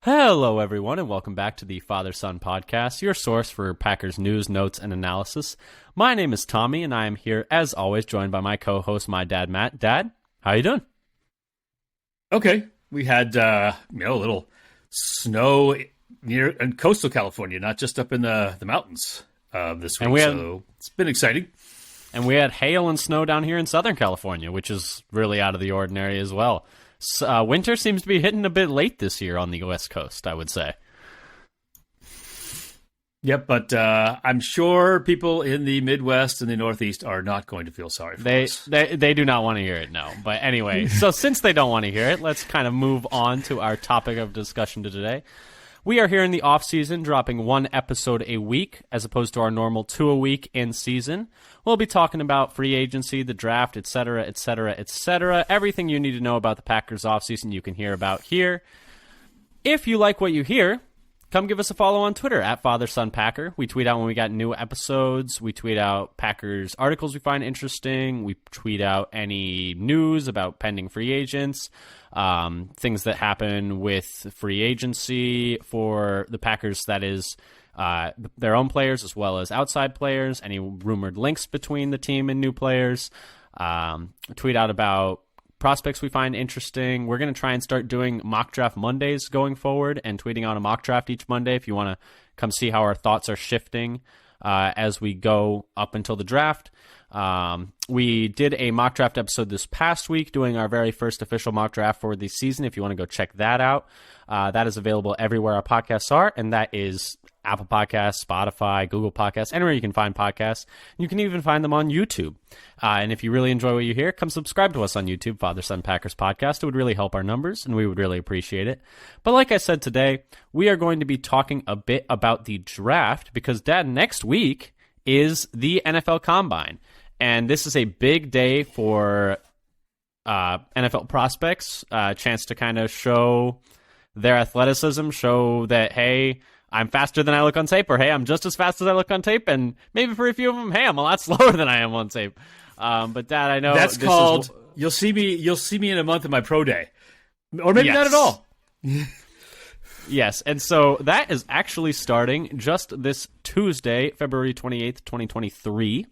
Hello, everyone, and welcome back to the Father-Son Podcast, your source for Packers news, notes, and analysis. My name is Tommy, and I am here, as always, joined by my co-host, my dad, Matt. Dad, how you doing? Okay, we had a little snow near in coastal California, not just up in the mountains this week. So it's been exciting. And we had hail and snow down here in Southern California, which is really out of the ordinary as well. Winter seems to be hitting a bit late this year on the West Coast, I would say. Yep, but I'm sure people in the Midwest and the Northeast are not going to feel sorry for us. They do not want to hear it, no. But anyway, so since they don't want to hear it, let's kind of move on to our topic of discussion today. We are here in the off-season, dropping one episode a week, as opposed to our normal 2 a week in season. We'll be talking about free agency, the draft, etc., etc., etc. Everything you need to know about the Packers off-season you can hear about here. If you like what you hear, come give us a follow on Twitter, @FatherSonPacker. We tweet out when we got new episodes. We tweet out Packers articles we find interesting. We tweet out any news about pending free agents, things that happen with free agency for the Packers, that is their own players as well as outside players, any rumored links between the team and new players. Tweet out about prospects we find interesting. We're going to try and start doing mock draft Mondays going forward and tweeting out a mock draft each Monday if you want to come see how our thoughts are shifting as we go up until the draft. We did a mock draft episode this past week doing our very first official mock draft for the season. If you want to go check that out, that is available everywhere our podcasts are, and that is Apple Podcasts, Spotify, Google Podcasts, anywhere you can find podcasts. You can even find them on YouTube. And if you really enjoy what you hear, come subscribe to us on YouTube, Father Son Packers Podcast. It would really help our numbers, and we would really appreciate it. But like I said today, we are going to be talking a bit about the draft because, Dad, next week is the NFL Combine. And this is a big day for NFL prospects, a chance to kind of show their athleticism, show that, hey, I'm faster than I look on tape, or hey, I'm just as fast as I look on tape, and maybe for a few of them, hey, I'm a lot slower than I am on tape. But Dad, I know that's called you'll see me in a month of my pro day, or maybe not at all. Yes, and so that is actually starting just this Tuesday, February 28th, 2023,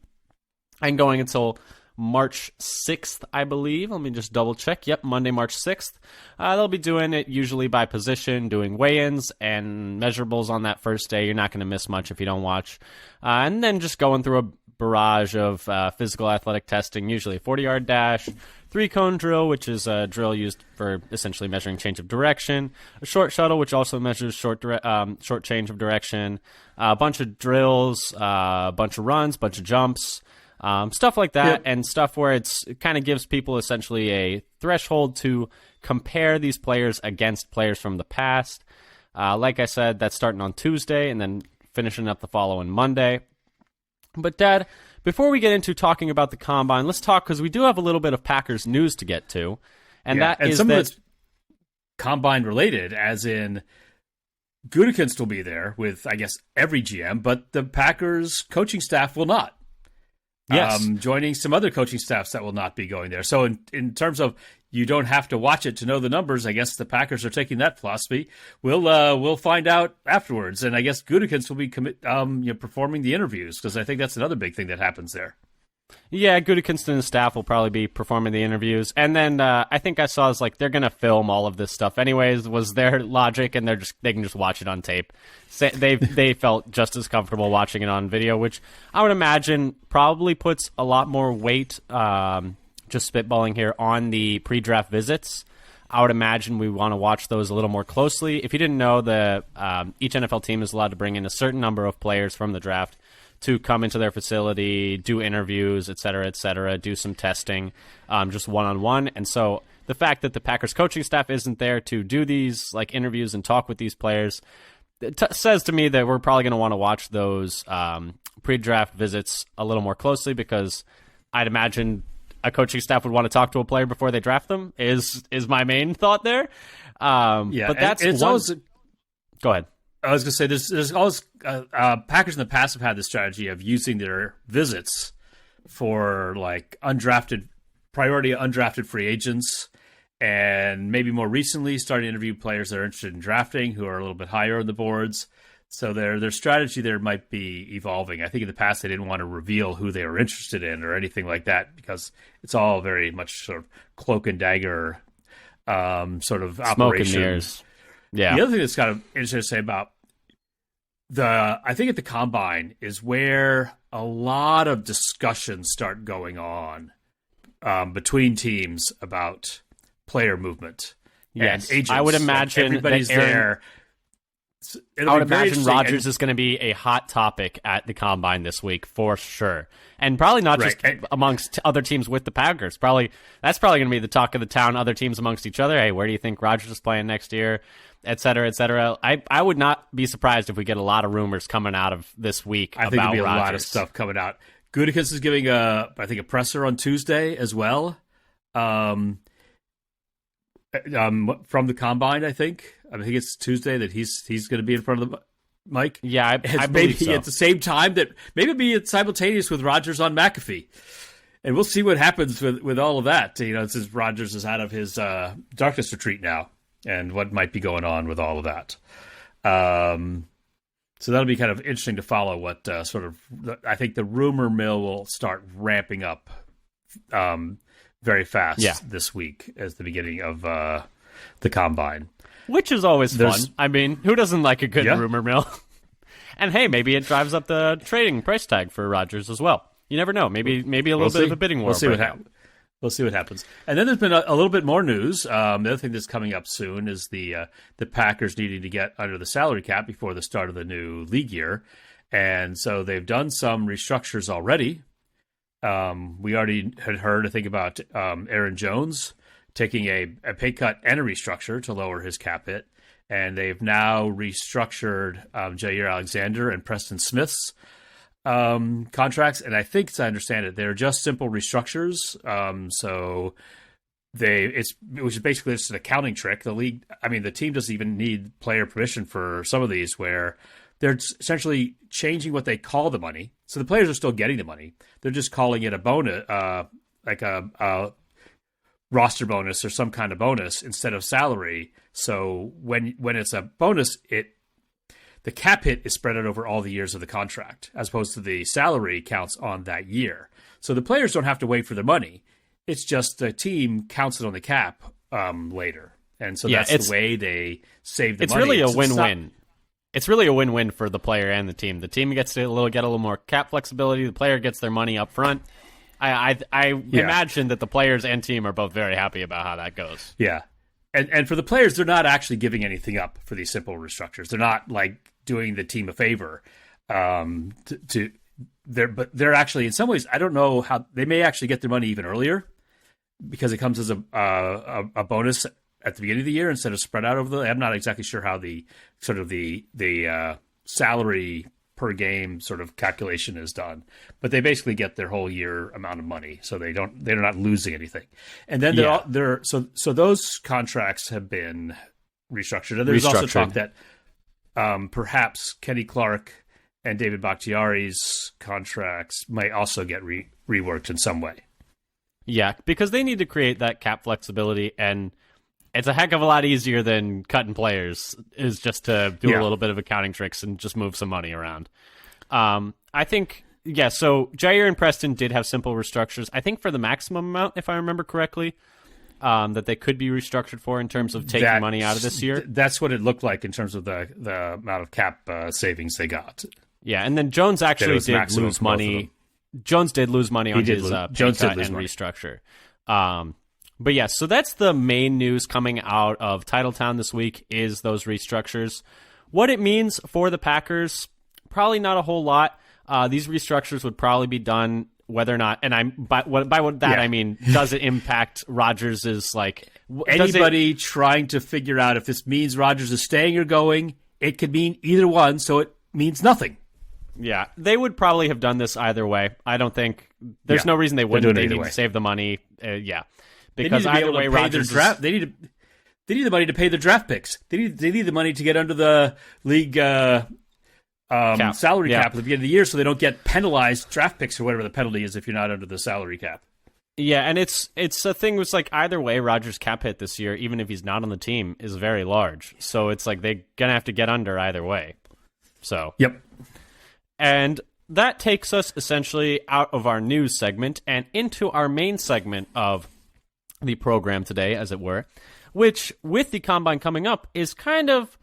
and going until March 6th, I believe. Let me just double check. Yep, Monday, March 6th. They'll be doing it usually by position, doing weigh-ins and measurables on that first day. You're not going to miss much if you don't watch. And then just going through a barrage of physical athletic testing, usually a 40-yard dash, 3-cone drill, which is a drill used for essentially measuring change of direction, a short shuttle, which also measures short change of direction, a bunch of drills, a bunch of runs, a bunch of jumps, stuff like that, and stuff where it kind of gives people essentially a threshold to compare these players against players from the past. Like I said, that's starting on Tuesday and then finishing up the following Monday. But, Dad, before we get into talking about the Combine, let's talk, because we do have a little bit of Packers news to get to. And that is some that... of it's Combine related, as in Gutekunst will be there with, I guess, every GM, but the Packers coaching staff will not. Yes. Joining some other coaching staffs that will not be going there. So in terms of you don't have to watch it to know the numbers, I guess the Packers are taking that philosophy. We'll find out afterwards, and I guess Gutekunst will be performing the interviews, because I think that's another big thing that happens there. Yeah, Gutekunst and the staff will probably be performing the interviews, and then I think I saw is like they're gonna film all of this stuff anyways. Was their logic, and they can just watch it on tape. They felt just as comfortable watching it on video, which I would imagine probably puts a lot more weight. Just spitballing here on the pre-draft visits. I would imagine we want to watch those a little more closely. If you didn't know, each NFL team is allowed to bring in a certain number of players from the draft to come into their facility, do interviews, et cetera, do some testing, just one-on-one. And so the fact that the Packers coaching staff isn't there to do these like interviews and talk with these players says to me that we're probably going to want to watch those pre-draft visits a little more closely, because I'd imagine a coaching staff would want to talk to a player before they draft them is my main thought there. But that's it's one... always... Go ahead. I was going to say, there's always Packers in the past have had the strategy of using their visits for like priority undrafted free agents and maybe more recently starting to interview players that are interested in drafting who are a little bit higher on the boards. So their strategy there might be evolving. I think in the past they didn't want to reveal who they were interested in or anything like that because it's all very much sort of cloak and dagger sort of smoke operation. And mirrors. Yeah. The other thing that's kind of interesting to say about I think at the Combine is where a lot of discussions start going on between teams about player movement. Yes, and agents. I would imagine everybody's that Aaron, there. I would imagine Rodgers is going to be a hot topic at the Combine this week for sure, and probably not just amongst other teams with the Packers. That's probably going to be the talk of the town. Other teams amongst each other. Hey, where do you think Rodgers is playing next year? Et cetera, et cetera. I would not be surprised if we get a lot of rumors coming out of this week. I think there'll be a lot of stuff coming out. Gutekunst is giving I think a presser on Tuesday as well. From the Combine, I think it's Tuesday that he's going to be in front of the mic. Yeah, I believe maybe so. At the same time that maybe be simultaneous with Rodgers on McAfee, and we'll see what happens with all of that. Since Rodgers is out of his darkness retreat now, and what might be going on with all of that. So that'll be kind of interesting to follow. What I think the rumor mill will start ramping up. Very fast this week as the beginning of the Combine. Which is always fun. I mean, who doesn't like a good rumor mill? And hey, maybe it drives up the trading price tag for Rodgers as well. You never know. Maybe a little bit of a bidding war. We'll see what happens. And then there's been a little bit more news. The other thing that's coming up soon is the Packers needing to get under the salary cap before the start of the new league year. And so they've done some restructures already. We already had heard, I think, about Aaron Jones taking a pay cut and a restructure to lower his cap hit. And they've now restructured Jair Alexander and Preston Smith's contracts. And I think, as I understand it, they're just simple restructures. So it was basically just an accounting trick. The team doesn't even need player permission for some of these where they're essentially changing what they call the money. So the players are still getting the money. They're just calling it a bonus, like a roster bonus or some kind of bonus instead of salary. So when it's a bonus, the cap hit is spread out over all the years of the contract, as opposed to the salary counts on that year. So the players don't have to wait for their money. It's just the team counts it on the cap later. And so that's the way they save the money. It's really a win-win. It's really a win-win for the player and the team. The team gets to get a little more cap flexibility. The player gets their money up front. I imagine that the players and team are both very happy about how that goes. Yeah. And for the players, they're not actually giving anything up for these simple restructures. They're not like doing the team a favor. But they're actually, in some ways, I don't know how they may actually get their money even earlier because it comes as a bonus at the beginning of the year instead of spread out over I'm not exactly sure how the salary per game sort of calculation is done, but they basically get their whole year amount of money, so they're not losing anything. And then so those contracts have been restructured. And there's also talk that perhaps Kenny Clark and David Bakhtiari's contracts might also get reworked in some way. Yeah, because they need to create that cap flexibility, and it's a heck of a lot easier than cutting players, is just to do a little bit of accounting tricks and just move some money around. I think, so Jair and Preston did have simple restructures. I think for the maximum amount, if I remember correctly, that they could be restructured for in terms of taking money out of this year. That's what it looked like in terms of the amount of cap savings they got. Yeah, and then Jones actually did lose money. Jones did lose money on his pay cut and restructure. But yes, so that's the main news coming out of Titletown this week is those restructures. What it means for the Packers, probably not a whole lot. These restructures would probably be done whether or not, and I mean, does it impact Rodgers' anybody trying to figure out if this means Rodgers is staying or going? It could mean either one, so it means nothing. Yeah, they would probably have done this either way. I don't think there's no reason they wouldn't. They need to save the money. Because either way, Rodgers they need the money to pay their draft picks. They need the money to get under the league salary cap at the beginning of the year, so they don't get penalized draft picks or whatever the penalty is if you're not under the salary cap. Yeah, and it's a thing was like either way, Rodgers' cap hit this year, even if he's not on the team, is very large. So it's like they're gonna have to get under either way. So Yep. And that takes us essentially out of our news segment and into our main segment of the program today, as it were, which, with the Combine coming up, is kind of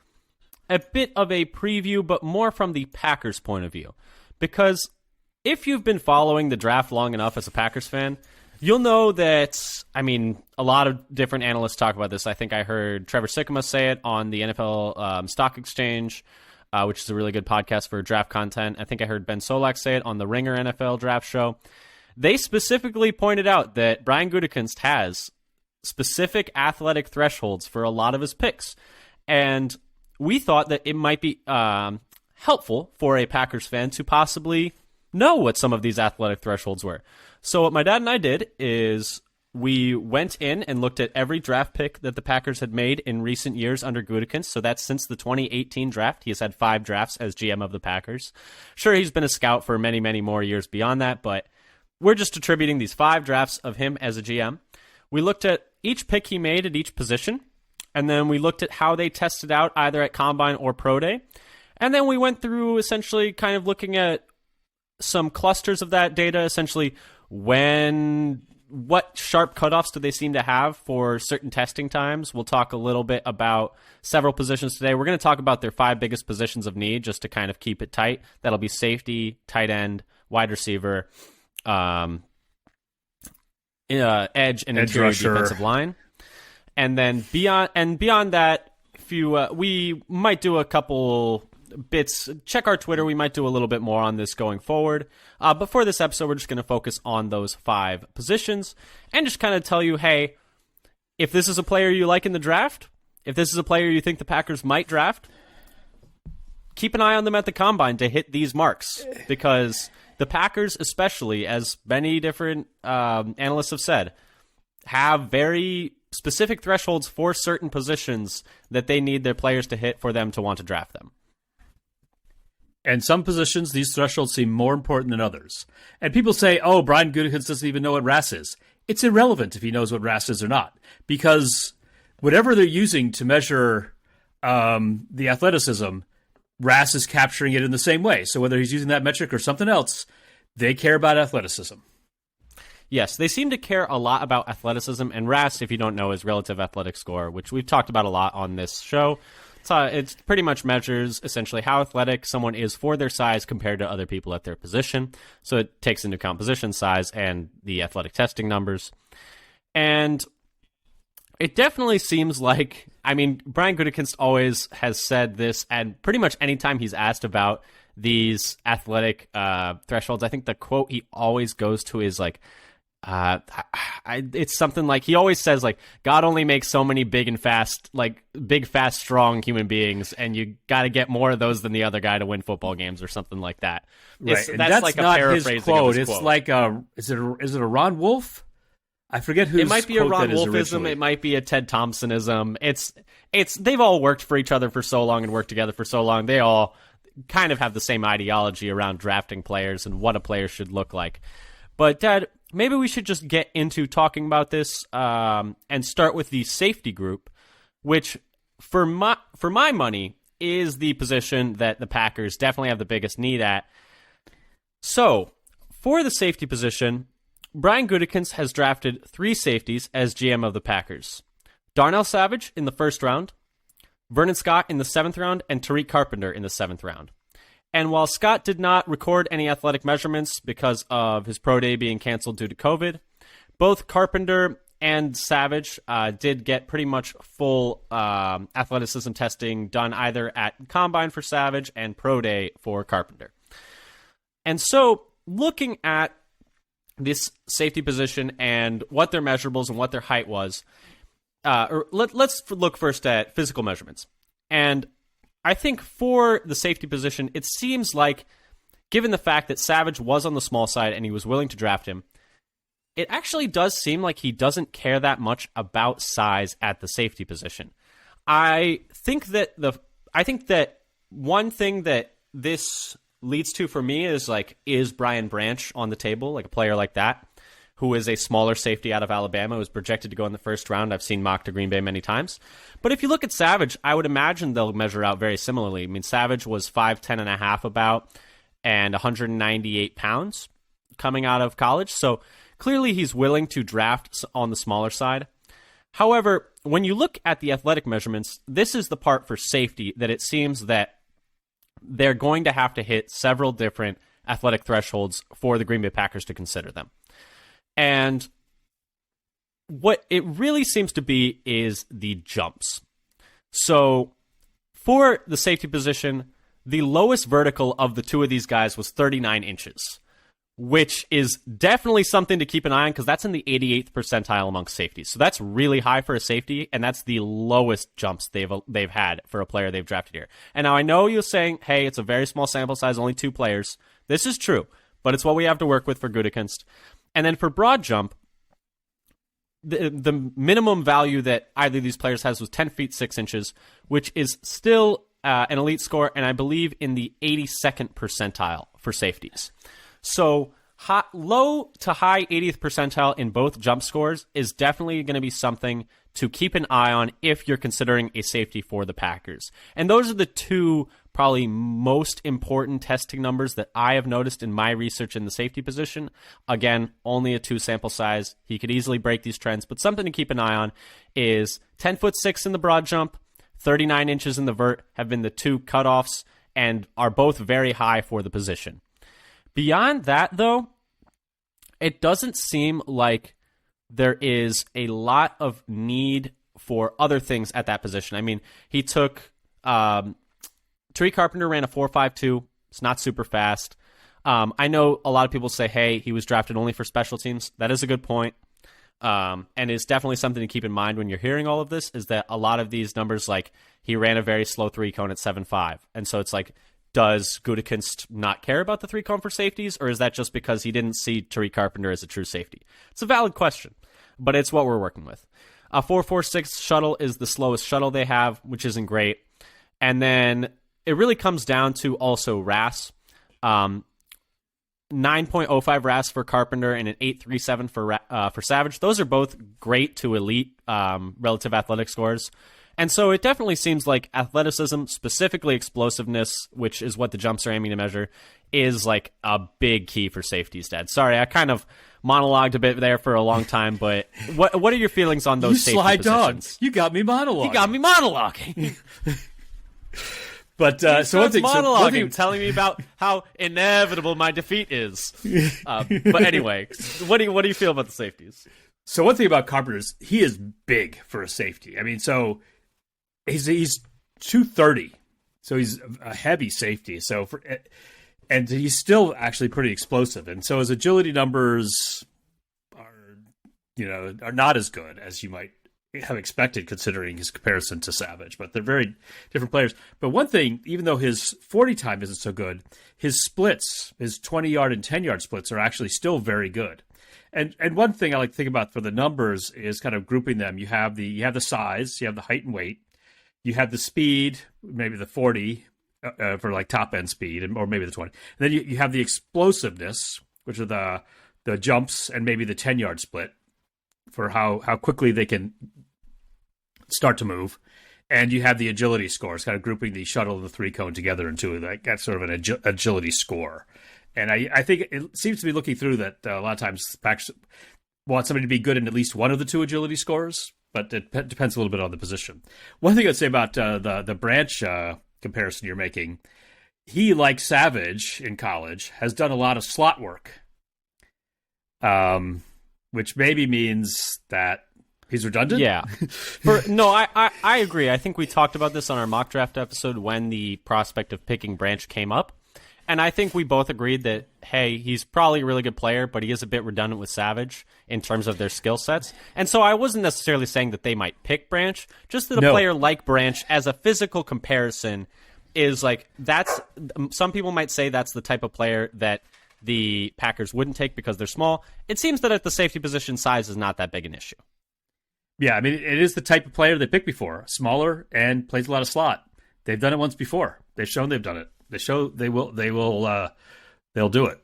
a bit of a preview, but more from the Packers' point of view. Because if you've been following the draft long enough as a Packers fan, you'll know that, I mean, a lot of different analysts talk about this. I think I heard Trevor Sikkema say it on the NFL Stock Exchange, which is a really good podcast for draft content. I think I heard Ben Solak say it on the Ringer NFL Draft Show. They specifically pointed out that Brian Gutekunst has specific athletic thresholds for a lot of his picks. And we thought that it might be helpful for a Packers fan to possibly know what some of these athletic thresholds were. So what my dad and I did is we went in and looked at every draft pick that the Packers had made in recent years under Gutekunst. So that's since the 2018 draft. He has had 5 drafts as GM of the Packers. Sure, he's been a scout for many, many more years beyond that, but we're just attributing these 5 drafts of him as a GM. We looked at each pick he made at each position, and then we looked at how they tested out either at Combine or Pro Day. And then we went through essentially kind of looking at some clusters of that data, essentially what sharp cutoffs do they seem to have for certain testing times. We'll talk a little bit about several positions today. We're going to talk about their 5 biggest positions of need just to kind of keep it tight. That'll be safety, tight end, wide receiver, edge, and interior rusher. Defensive line. And then beyond that, we might do a couple bits. Check our Twitter. We might do a little bit more on this going forward. But for this episode, we're just going to focus on those 5 positions and just kind of tell you, hey, if this is a player you like in the draft, if this is a player you think the Packers might draft, keep an eye on them at the Combine to hit these marks, because the Packers, especially, as many different analysts have said, have very specific thresholds for certain positions that they need their players to hit for them to want to draft them. And some positions, these thresholds seem more important than others. And people say, oh, Brian Gutekunst doesn't even know what RAS is. It's irrelevant if he knows what RAS is or not, because whatever they're using to measure the athleticism, RAS is capturing it in the same way. So whether he's using that metric or something else, they care about athleticism. Yes, they seem to care a lot about athleticism, and RAS, if you don't know, is relative athletic score, which we've talked about a lot on this show. It pretty much measures essentially how athletic someone is for their size compared to other people at their position. So it takes into account position size and the athletic testing numbers. And it definitely seems like, I mean, Brian Gutekunst always has said this, and pretty much anytime he's asked about these athletic thresholds, I think the quote he always goes to is like, it's something like, he always says like, God only makes so many big, fast, strong human beings, and you got to get more of those than the other guy to win football games or something like that. Right. That's like not a paraphrasing his quote. of his it's quote. like is it a Ron Wolf? I forget whose It might be a quote Ron that is Wolfism. originally. It might be a Ted Thompsonism. It's they've all worked for each other for so long and worked together for so long. They all kind of have the same ideology around drafting players and what a player should look like. But Dad, maybe we should just get into talking about this and start with the safety group, which for my money is the position that the Packers definitely have the biggest need at. So for the safety position, Brian Gutekunst has drafted 3 safeties as GM of the Packers. Darnell Savage in the 1st round, Vernon Scott in the 7th round, and Tariq Carpenter in the 7th round. And while Scott did not record any athletic measurements because of his pro day being canceled due to COVID, both Carpenter and Savage did get pretty much full athleticism testing done either at Combine for Savage and pro day for Carpenter. And so looking at this safety position and what their measurables and what their height was, let's look first at physical measurements. And I think for the safety position, it seems like, given the fact that Savage was on the small side and he was willing to draft him, it actually does seem like he doesn't care that much about size at the safety position. I think that one thing that this leads to for me is like, is Brian Branch on the table, like a player like that, who is a smaller safety out of Alabama, who's projected to go in the first round. I've seen mocked to Green Bay many times. But if you look at Savage, I would imagine they'll measure out very similarly. I mean, Savage was 5'10" and a half about, and 198 pounds coming out of college. So clearly he's willing to draft on the smaller side. However, when you look at the athletic measurements, this is the part for safety that it seems that they're going to have to hit several different athletic thresholds for the Green Bay Packers to consider them. And what it really seems to be is the jumps. So for the safety position, the lowest vertical of the two of these guys was 39 inches, which is definitely something to keep an eye on because that's in the 88th percentile amongst safeties. So that's really high for a safety, and that's the lowest jumps they've had for a player they've drafted here. And now I know you're saying, hey, it's a very small sample size, only 2 players. This is true, but it's what we have to work with for Gutekunst. And then for broad jump, the minimum value that either of these players has was 10 feet 6 inches, which is still an elite score, and I believe in the 82nd percentile for safeties. So low to high 80th percentile in both jump scores is definitely going to be something to keep an eye on if you're considering a safety for the Packers. And those are the two probably most important testing numbers that I have noticed in my research in the safety position. Again, only a 2 sample size. He could easily break these trends, but something to keep an eye on is 10'6" in the broad jump, 39 inches in the vert have been the 2 cutoffs and are both very high for the position. Beyond that, though, it doesn't seem like there is a lot of need for other things at that position. I mean, he took Tariq Carpenter ran a 4.52. It's not super fast. I know a lot of people say, hey, he was drafted only for special teams. That is a good point. And it's definitely something to keep in mind when you're hearing all of this, is that a lot of these numbers, like he ran a very slow 3-cone at 7.5. And so it's like, does Gutekunst not care about the 3-cone for safeties, or is that just because he didn't see Tariq Carpenter as a true safety? It's a valid question, but it's what we're working with. A 4.46 shuttle is the slowest shuttle they have, which isn't great. And then it really comes down to also RAS. 9.05 RAS for Carpenter and an 8.37 for Savage. Those are both great to elite relative athletic scores. And so it definitely seems like athleticism, specifically explosiveness, which is what the jumps are aiming to measure, is like a big key for safeties, Dad. Sorry, I kind of monologued a bit there for a long time, but what are your feelings on those safety positions? You sly dog. You got me monologuing. You got me monologuing. But so one thing, telling me about how inevitable my defeat is. But anyway, what do you feel about the safeties? So one thing about Carpenter is he is big for a safety. I mean, so he's 230, so he's a heavy safety. So and he's still actually pretty explosive, and so his agility numbers are not as good as you might have expected considering his comparison to Savage, but they're very different players. But one thing, even though his 40 time isn't so good, his splits, his 20-yard and 10-yard splits are actually still very good. And one thing I like to think about for the numbers is kind of grouping them. You have the size, you have the height and weight, you have the speed, maybe the 40 for like top end speed, or maybe the 20. And then you have the explosiveness, which are the jumps and maybe the 10-yard split for how quickly they can start to move. And you have the agility scores, kind of grouping the shuttle and the 3-cone together into that's sort of an agility score. And I think it seems to be looking through that a lot of times Packers want somebody to be good in at least one of the 2 agility scores, but it depends a little bit on the position. One thing I'd say about the Branch comparison you're making, he, like Savage in college, has done a lot of slot work, which maybe means that he's redundant? Yeah. I agree. I think we talked about this on our mock draft episode when the prospect of picking Branch came up. And I think we both agreed that, hey, he's probably a really good player, but he is a bit redundant with Savage in terms of their skill sets. And so I wasn't necessarily saying that they might pick Branch, just that a player like Branch as a physical comparison is like, some people might say that's the type of player that the Packers wouldn't take because they're small. It seems that at the safety position, size is not that big an issue. Yeah, I mean, it is the type of player they picked before. Smaller and plays a lot of slot. They've done it once before. They've shown they've done it. They show they'll do it.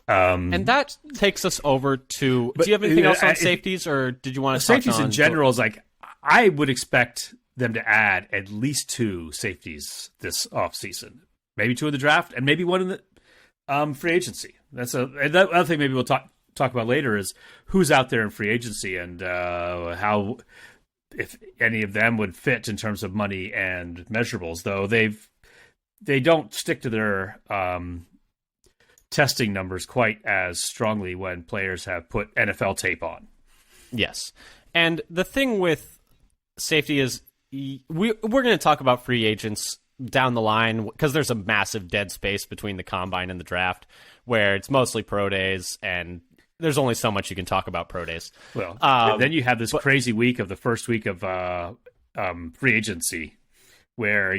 And that takes us over to. Do you have anything else on safeties, or did you want to touch on safeties in general? Is like I would expect them to add at least 2 safeties this offseason. Maybe 2 in the draft, and maybe 1 in the free agency. Another thing maybe we'll talk about later is who's out there in free agency and how, if any of them would fit in terms of money and measurables. Though they don't stick to their testing numbers quite as strongly when players have put NFL tape on. Yes, and the thing with safety is we're going to talk about free agents down the line because there's a massive dead space between the combine and the draft where it's mostly pro days and there's only so much you can talk about pro days. Well, then you have this crazy week of the first week of free agency where,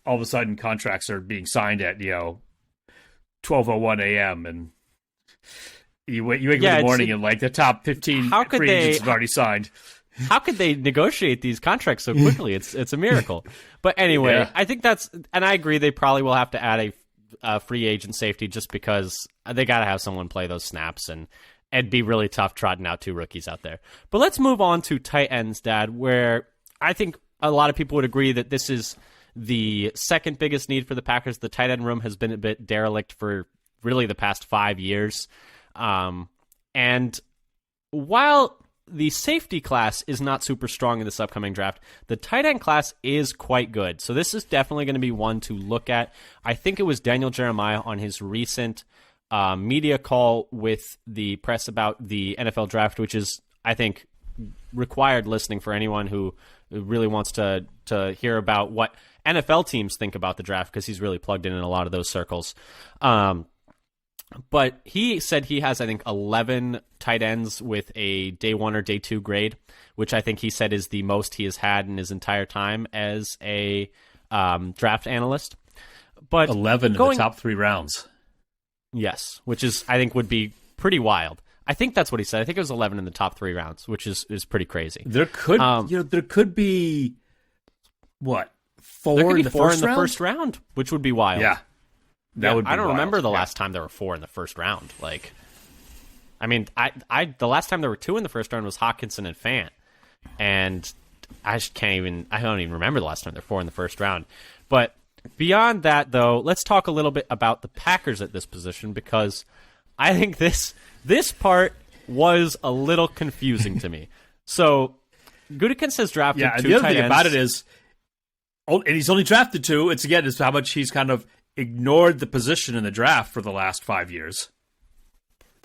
all of a sudden contracts are being signed at, 12:01 a.m. and you wake up in the morning and like the top 15 free agents have already signed. How could they negotiate these contracts so quickly? It's a miracle. But anyway, I think and I agree they probably will have to add a free agent safety just because they got to have someone play those snaps and it'd be really tough trotting out 2 rookies out there. But let's move on to tight ends, Dad, where I think a lot of people would agree that this is the second biggest need for the Packers. The tight end room has been a bit derelict for really the past 5 years. And while the safety class is not super strong in this upcoming draft, the tight end class is quite good. So this is definitely going to be one to look at. I think it was Daniel Jeremiah on his recent media call with the press about the NFL draft, which is, I think, required listening for anyone who really wants to hear about what NFL teams think about the draft, because he's really plugged in a lot of those circles. But he said he has, I think, 11 tight ends with a day 1 or day 2 grade, which I think he said is the most he has had in his entire time as a draft analyst. But 11 in the top 3 rounds. Yes, which is, I think, would be pretty wild. I think that's what he said. I think it was 11 in the top 3 rounds, which is pretty crazy. There could be what? 4 in the first round, which would be wild. Yeah. That would be I don't wild. remember the last time there were 4 in the first round. The last time there were 2 in the first round was Hawkinson and Fant. And I don't even remember the last time there were 4 in the first round. But beyond that, though, let's talk a little bit about the Packers at this position, because I think this part was a little confusing to me. So Gutekunst has drafted 2 tight ends. The other thing about it is, and he's only drafted 2. It's how much he's kind of ignored the position in the draft for the last 5 years.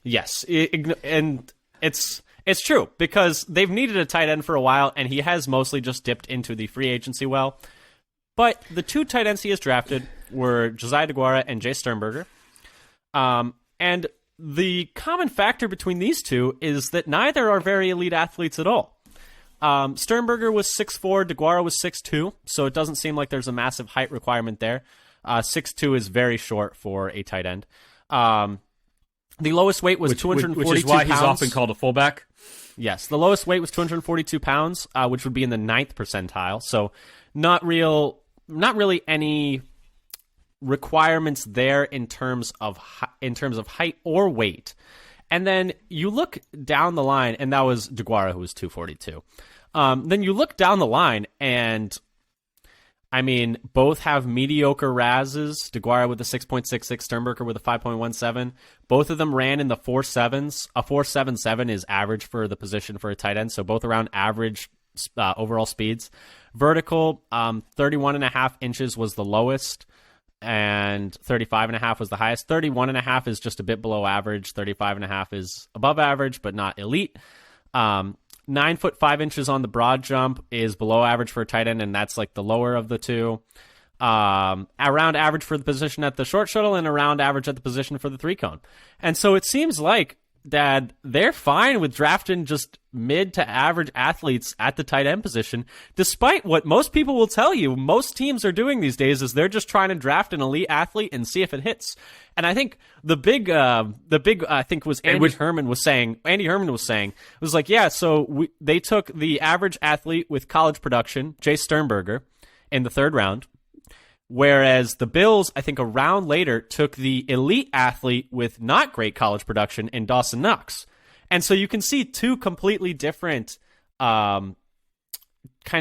Yes, and it's true, because they've needed a tight end for a while, and he has mostly just dipped into the free agency well. But the 2 tight ends he has drafted were Josiah DeGuara and Jay Sternberger. And the common factor between these 2 is that neither are very elite athletes at all. Sternberger was 6'4", DeGuara was 6'2", so it doesn't seem like there's a massive height requirement there. 6'2" is very short for a tight end. The lowest weight was 242 pounds. Which is why he's often called a fullback. Yes, the lowest weight was 242 pounds, which would be in the 9th percentile. So not really any requirements there in terms of height or weight. And then you look down the line, and that was DeGuara, who was 242. Then you look down the line, and both have mediocre RASs. DeGuara with a 6.66, Sternberger with a 5.17. Both of them ran in the 4.7s. A 4.77 is average for the position for a tight end, so both around average overall speeds. Vertical, 31.5 inches was the lowest, and 35.5 was the highest. 31.5 is just a bit below average. 35.5 is above average, but not elite. 9 foot 5 inches on the broad jump is below average for a tight end, and that's like the lower of the 2. Around average for the position at the short shuttle, and around average at the position for the 3-cone. And so it seems like, Dad, they're fine with drafting just mid to average athletes at the tight end position, despite what most people will tell you most teams are doing these days is they're just trying to draft an elite athlete and see if it hits. And I think the big I think was Andy Herman was saying was like, yeah, so they took the average athlete with college production, Jay Sternberger, in the 3rd round. Whereas the Bills, I think a round later, took the elite athlete with not great college production in Dawson Knox. And so you can see two completely different kind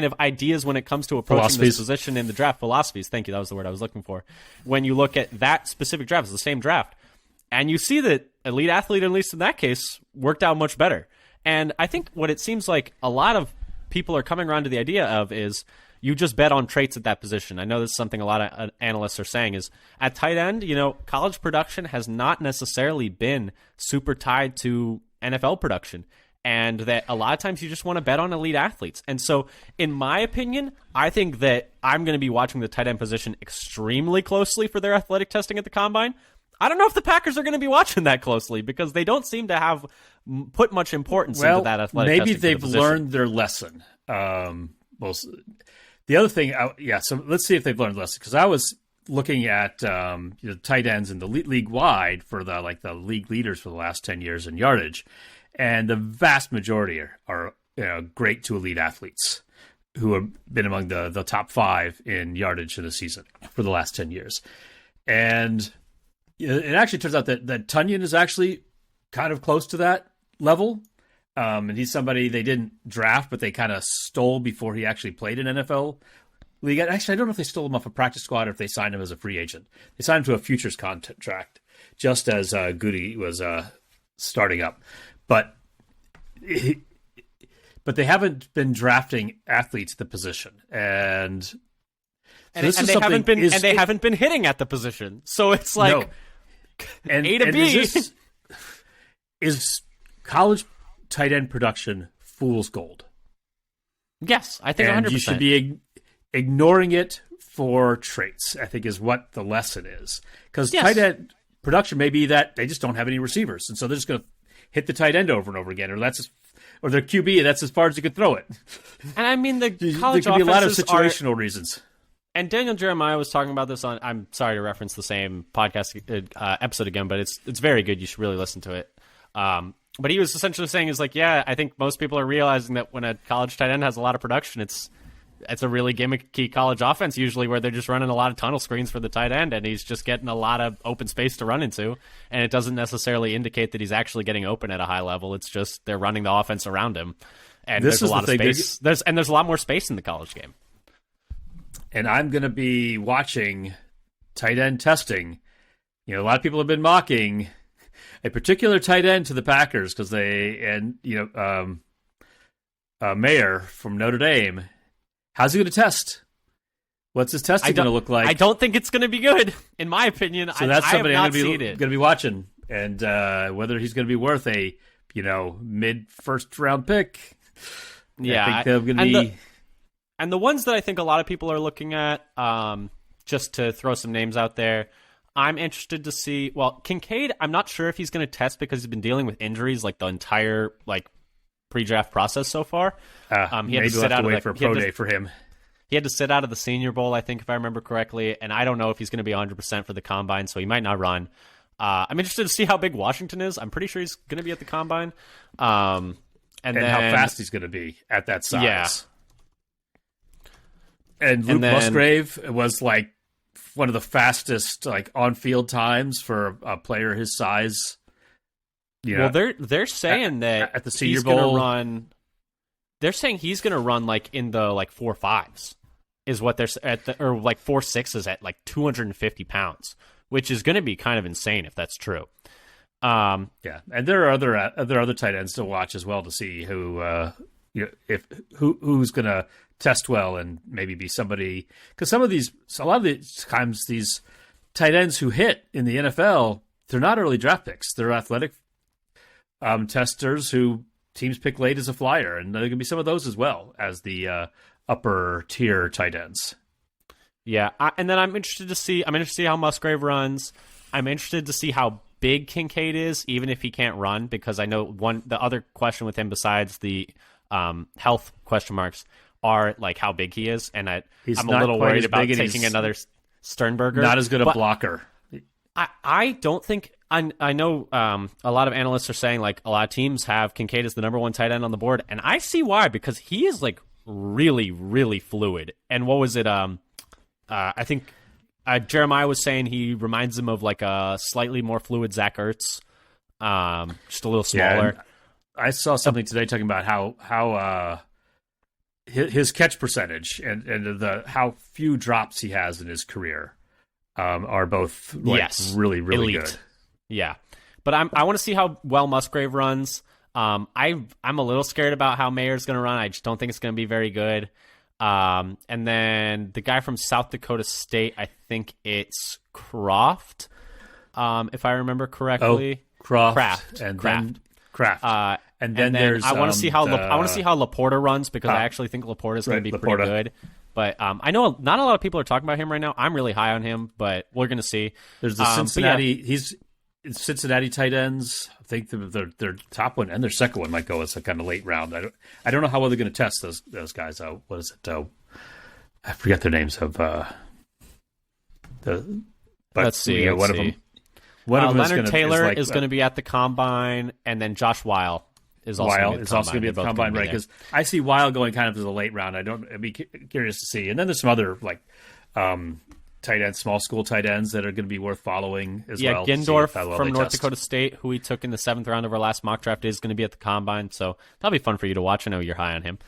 of ideas when it comes to approaching this position in the draft. Philosophies. Thank you. That was the word I was looking for. When you look at that specific draft, it's the same draft. And you see that elite athlete, at least in that case, worked out much better. And I think what it seems like a lot of people are coming around to the idea of is you just bet on traits at that position. I know this is something a lot of analysts are saying is at tight end, college production has not necessarily been super tied to NFL production. And that a lot of times you just want to bet on elite athletes. And so, in my opinion, I think that I'm going to be watching the tight end position extremely closely for their athletic testing at the Combine. I don't know if the Packers are going to be watching that closely because they don't seem to have put much importance into that athletic testing. Maybe they've learned their lesson. The other thing, so let's see if they've learned the lesson. Because I was looking at tight ends in the league wide for the league leaders for the last 10 years in yardage. And the vast majority are great to elite athletes who have been among the top 5 in yardage in the season for the last 10 years. And it actually turns out that Tunyon is actually kind of close to that level. And he's somebody they didn't draft, but they kind of stole before he actually played in NFL league. Actually, I don't know if they stole him off a practice squad or if they signed him as a free agent. They signed him to a futures contract just as Goody was starting up. But they haven't been drafting athletes at the position, and they haven't been hitting at the position. So it's like A to B. Is college tight end production fool's gold? Yes, I think 100%. And you should be ignoring it for traits, I think, is what the lesson is. Because tight end production may be that they just don't have any receivers, and so they're just going to hit the tight end over and over again, or their QB, that's as far as you could throw it. And I mean, the college there could be a lot of offenses situational reasons. And Daniel Jeremiah was talking about this on, I'm sorry to reference the same podcast episode again, but it's very good. You should really listen to it. But he was essentially saying I think most people are realizing that when a college tight end has a lot of production, it's a really gimmicky college offense usually where they're just running a lot of tunnel screens for the tight end and he's just getting a lot of open space to run into. And it doesn't necessarily indicate that he's actually getting open at a high level. It's just they're running the offense around him. And there's a lot of space. There's a lot more space in the college game. And I'm going to be watching tight end testing. A lot of people have been mocking a particular tight end to the Packers because Mayer from Notre Dame. How's he going to test? What's his testing going to look like? I don't think it's going to be good, in my opinion. So that's somebody I'm going to be watching, and whether he's going to be worth a mid first round pick. Yeah, I think they're going to be. And the ones that I think a lot of people are looking at, just to throw some names out there, I'm interested to see. Well, Kincaid, I'm not sure if he's going to test because he's been dealing with injuries the entire pre-draft process so far. He had to sit out of for a pro day for him. He had to sit out of the Senior Bowl, I think, if I remember correctly, and I don't know if he's going to be 100% for the Combine, so he might not run. I'm interested to see how big Washington is. I'm pretty sure he's going to be at the Combine. And then, how fast he's going to be at that size. Yeah. And Luke Musgrave was one of the fastest on-field times for a player his size. Well, they're saying that at the Senior Bowl, they're saying he's going to run in the 4.5s is what they're at or 4.6s at 250 pounds, which is going to be kind of insane if that's true. And there are other tight ends to watch as well to see who's going to test well and maybe be somebody, because a lot of the times these tight ends who hit in the NFL, they're not early draft picks. They're athletic testers who teams pick late as a flyer, and there can be some of those as well as the upper tier tight ends. Yeah, and then I'm interested to see how Musgrave runs. I'm interested to see how big Kincaid is, even if he can't run, because I know the other question with him besides the health question marks are how big he is, and I'm a little worried about taking another Sternberger. Not as good a blocker. I don't think I know a lot of analysts are saying a lot of teams have Kincaid as the number one tight end on the board, and I see why, because he is really, really fluid. And what was it? I think Jeremiah was saying he reminds him of like a slightly more fluid Zach Ertz, just a little smaller. Yeah, I saw something today talking about how his catch percentage and the how few drops he has in his career are both really really elite. good. Yeah, but I want to see how well Musgrave runs. I'm a little scared about how Mayer's going to run. I just don't think it's going to be very good. And then the guy from South Dakota State, I think it's Croft, if I remember correctly. Oh, Kraft. Kraft. And then there's I want to see how Laporta runs, because I actually think Laporta is going to be pretty good. But I know not a lot of people are talking about him right now. I'm really high on him, but we're going to see. There's the Cincinnati. He's Cincinnati tight ends. I think their top one and their second one might go as a kind of late round. I don't know how well they're going to test those guys out. What is it? I forget their names of let's see. One of them. Leonard Taylor is going to be at the combine, and then Josh Weil is also going to be at the combine, right? Because I see Weil going kind of as a late round. I'd be curious to see. And then there's some other tight ends, small school tight ends that are going to be worth following as well. Yeah, Gindorf from North Dakota State, who we took in the 7th round of our last mock draft, is going to be at the combine. So that'll be fun for you to watch. I know you're high on him.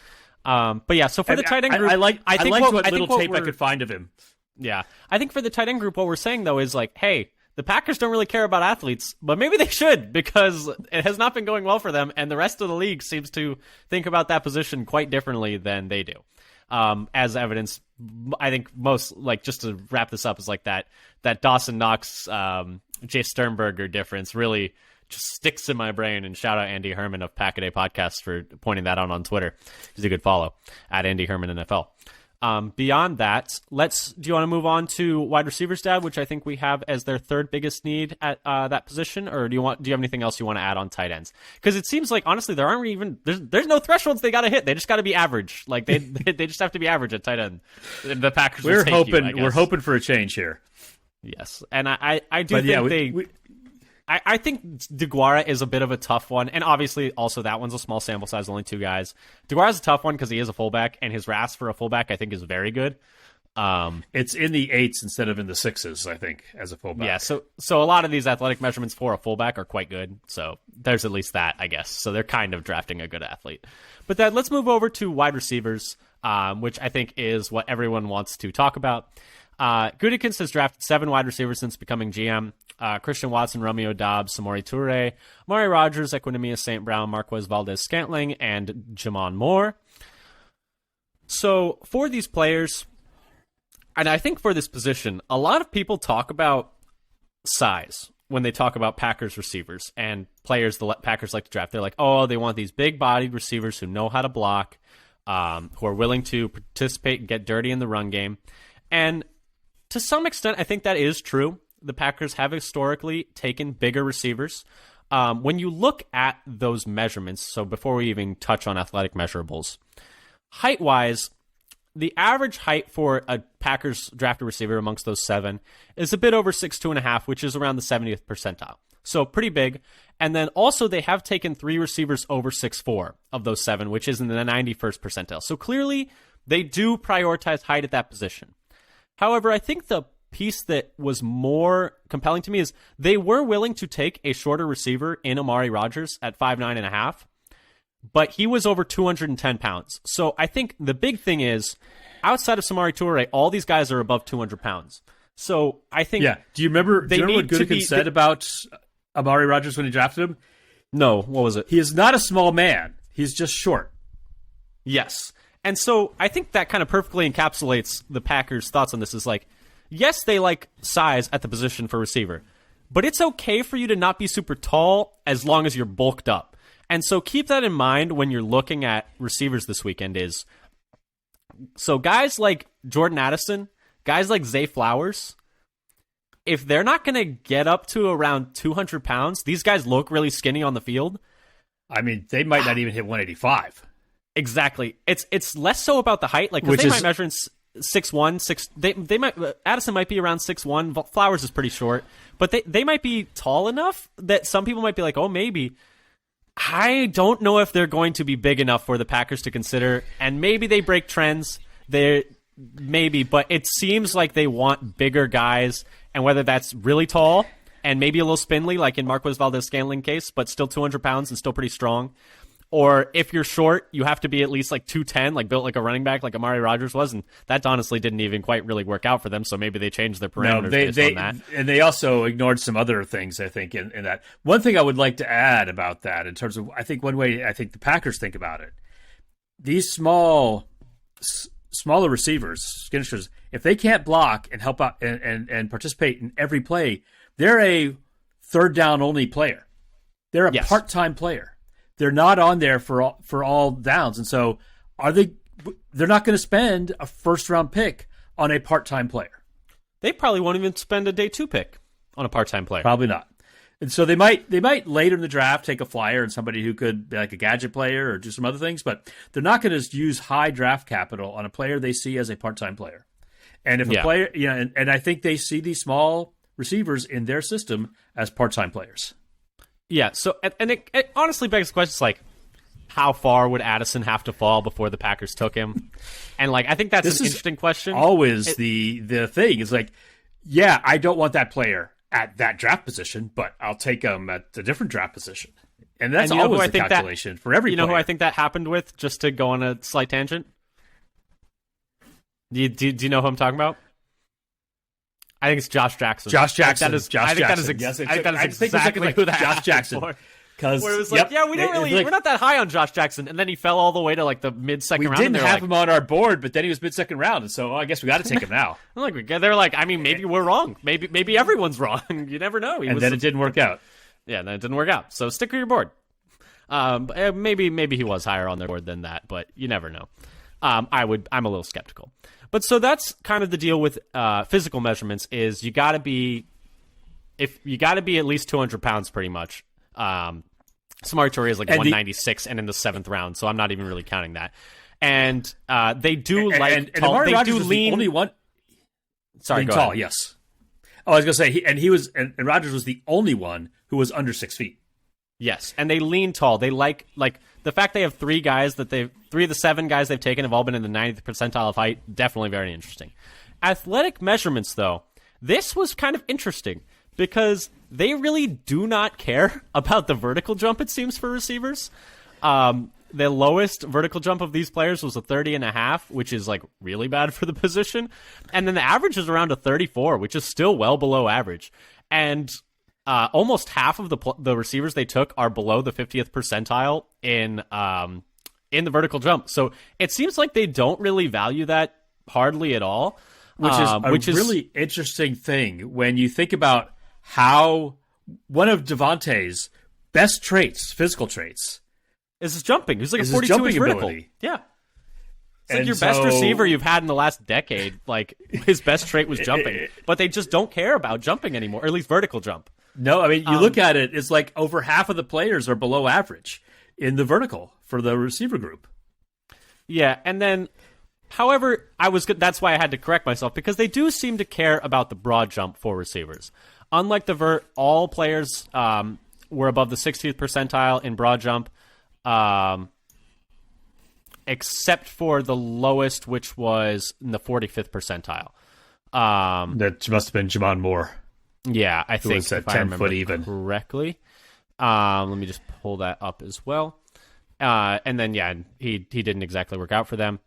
But yeah, so for the tight end group, I liked what little tape I could find of him. Yeah, I think for the tight end group, what we're saying though is like, hey, the Packers don't really care about athletes, but maybe they should, because it has not been going well for them, and the rest of the league seems to think about that position quite differently than they do. As evidence, I think most, just to wrap this up, is like that Dawson Knox, Jay Sternberger difference really just sticks in my brain. And shout out Andy Herman of Pack-A-Day Podcast for pointing that out on Twitter. He's a good follow at Andy Herman NFL. Beyond that, do you want to move on to wide receivers, Dad, which I think we have as their third biggest need at that position, or do you have anything else you want to add on tight ends? Because it seems like, honestly, there aren't even there's no thresholds they got to hit. They just got to be average. Like they just have to be average at tight end. The Packers we're hoping for a change here. Yes, and I think DeGuara is a bit of a tough one, and obviously also that one's a small sample size, only 2 guys. DeGuara's a tough one because he is a fullback, and his RAS for a fullback I think is very good. It's in the 8s instead of in the 6s, I think, as a fullback. Yeah, so a lot of these athletic measurements for a fullback are quite good, so there's at least that, I guess. So they're kind of drafting a good athlete. But then let's move over to wide receivers, which I think is what everyone wants to talk about. Gutekunst has drafted 7 wide receivers since becoming GM. Christian Watson, Romeo Dobbs, Samori Toure, Amari Rogers, Equinemius St. Brown, Marquez Valdez-Scantling, and Jamon Moore. So for these players, and I think for this position, a lot of people talk about size when they talk about Packers receivers and players the Packers like to draft. They're like, oh, they want these big-bodied receivers who know how to block, who are willing to participate and get dirty in the run game. And to some extent, I think that is true. The Packers have historically taken bigger receivers. When you look at those measurements, so before we even touch on athletic measurables, height-wise, the average height for a Packers drafted receiver amongst those 7 is a bit over 6'2.5", which is around the 70th percentile. So pretty big. And then also they have taken 3 receivers over 6'4" of those 7, which is in the 91st percentile. So clearly they do prioritize height at that position. However, I think the piece that was more compelling to me is they were willing to take a shorter receiver in Amari Rogers at 5'9.5", but he was over 210 pounds. So I think the big thing is, outside of Samori Toure, all these guys are above 200 pounds. So I think... Yeah. Do you remember what Gutekunst said about Amari Rogers when he drafted him? No. What was it? He is not a small man. He's just short. Yes. And so I think that kind of perfectly encapsulates the Packers' thoughts on this. Is like, yes, they like size at the position for receiver, but it's okay for you to not be super tall as long as you're bulked up. And so keep that in mind when you're looking at receivers this weekend. So guys like Jordan Addison, guys like Zay Flowers, if they're not going to get up to around 200 pounds, these guys look really skinny on the field. I mean, they might not even hit 185. Exactly. It's less so about the height, like, because they might measure in 6'1", 6. They might. Addison might be around 6'1". Flowers is pretty short, but they might be tall enough that some people might be like, oh, maybe. I don't know if they're going to be big enough for the Packers to consider, and maybe they break trends. maybe, but it seems like they want bigger guys, and whether that's really tall and maybe a little spindly, like in Marquez Valdez-Scantling case, but still 200 pounds and still pretty strong. Or if you're short, you have to be at least like 210, like built like a running back, like Amari Rodgers was, and that honestly didn't even quite really work out for them. So maybe they changed their parameters based on that. And they also ignored some other things, I think, in that. One thing I would like to add about that, in terms of, I think one way I think the Packers think about it, these smaller receivers, skinsters, if they can't block and help out and participate in every play, they're a third down only player. They're a part-time player. They're not on there for all downs, and so they're not going to spend a first-round pick on a part-time player. They probably won't even spend a day 2 pick on a part-time player. Probably not. And so they might later in the draft take a flyer and somebody who could be like a gadget player or do some other things, but they're not going to use high draft capital on a player they see as a part-time player. And if a player, and I think they see these small receivers in their system as part-time players. Yeah, so and it honestly begs the question, it's like, how far would Addison have to fall before the Packers took him? And like, I think that's an interesting question. Always the thing is like, yeah, I don't want that player at that draft position, but I'll take him at a different draft position. And that's always the calculation for every player. You know who I think that happened with, just to go on a slight tangent? Do you know who I'm talking about? I think it's Josh Jackson. Josh Jackson. I think that is exactly who that Josh Jackson. Because it was like, we don't really, we're not that high on Josh Jackson, and then he fell all the way to like the mid-second round. We didn't have him on our board, but then he was mid-second round, and so I guess we got to take him now. They're like, I mean, maybe we're wrong. Maybe everyone's wrong. You never know. Then it didn't work out. Yeah, then it didn't work out. So stick with your board. Maybe he was higher on their board than that, but you never know. I'm a little skeptical. But so that's kind of the deal with physical measurements, is you got to be at least 200 pounds pretty much. Samori Toure is like 196 and in the 7th round, so I'm not even really counting that. And they do tall. They do lean. Only one. Sorry, tall. Ahead. Yes. Oh, I was gonna say and Rodgers was the only one who was under 6 feet. Yes, and they lean tall. They like the fact they have 3 of the 7 guys they've taken have all been in the 90th percentile of height. Definitely very interesting. Athletic measurements, though, this was kind of interesting because they really do not care about the vertical jump, it seems, for receivers. The lowest vertical jump of these players was a 30.5, which is like really bad for the position. And then the average is around a 34, which is still well below average. And almost half of the receivers they took are below the 50th percentile in the vertical jump. So it seems like they don't really value that hardly at all. Which is a really interesting thing when you think about how one of Devontae's best traits, physical traits, is his jumping. He's like a 42-inch vertical. Ability. Yeah. It's like your best receiver you've had in the last decade. Like, his best trait was jumping. But they just don't care about jumping anymore, or at least vertical jump. No, I mean, you look at it, it's like over half of the players are below average in the vertical for the receiver group. Yeah, and then, however, that's why I had to correct myself, because they do seem to care about the broad jump for receivers. Unlike the vert, all players were above the 60th percentile in broad jump, except for the lowest, which was in the 45th percentile. That must have been Jamon Moore. Yeah, I think, if I remember correctly. Let me just pull that up as well. And then, he didn't exactly work out for them.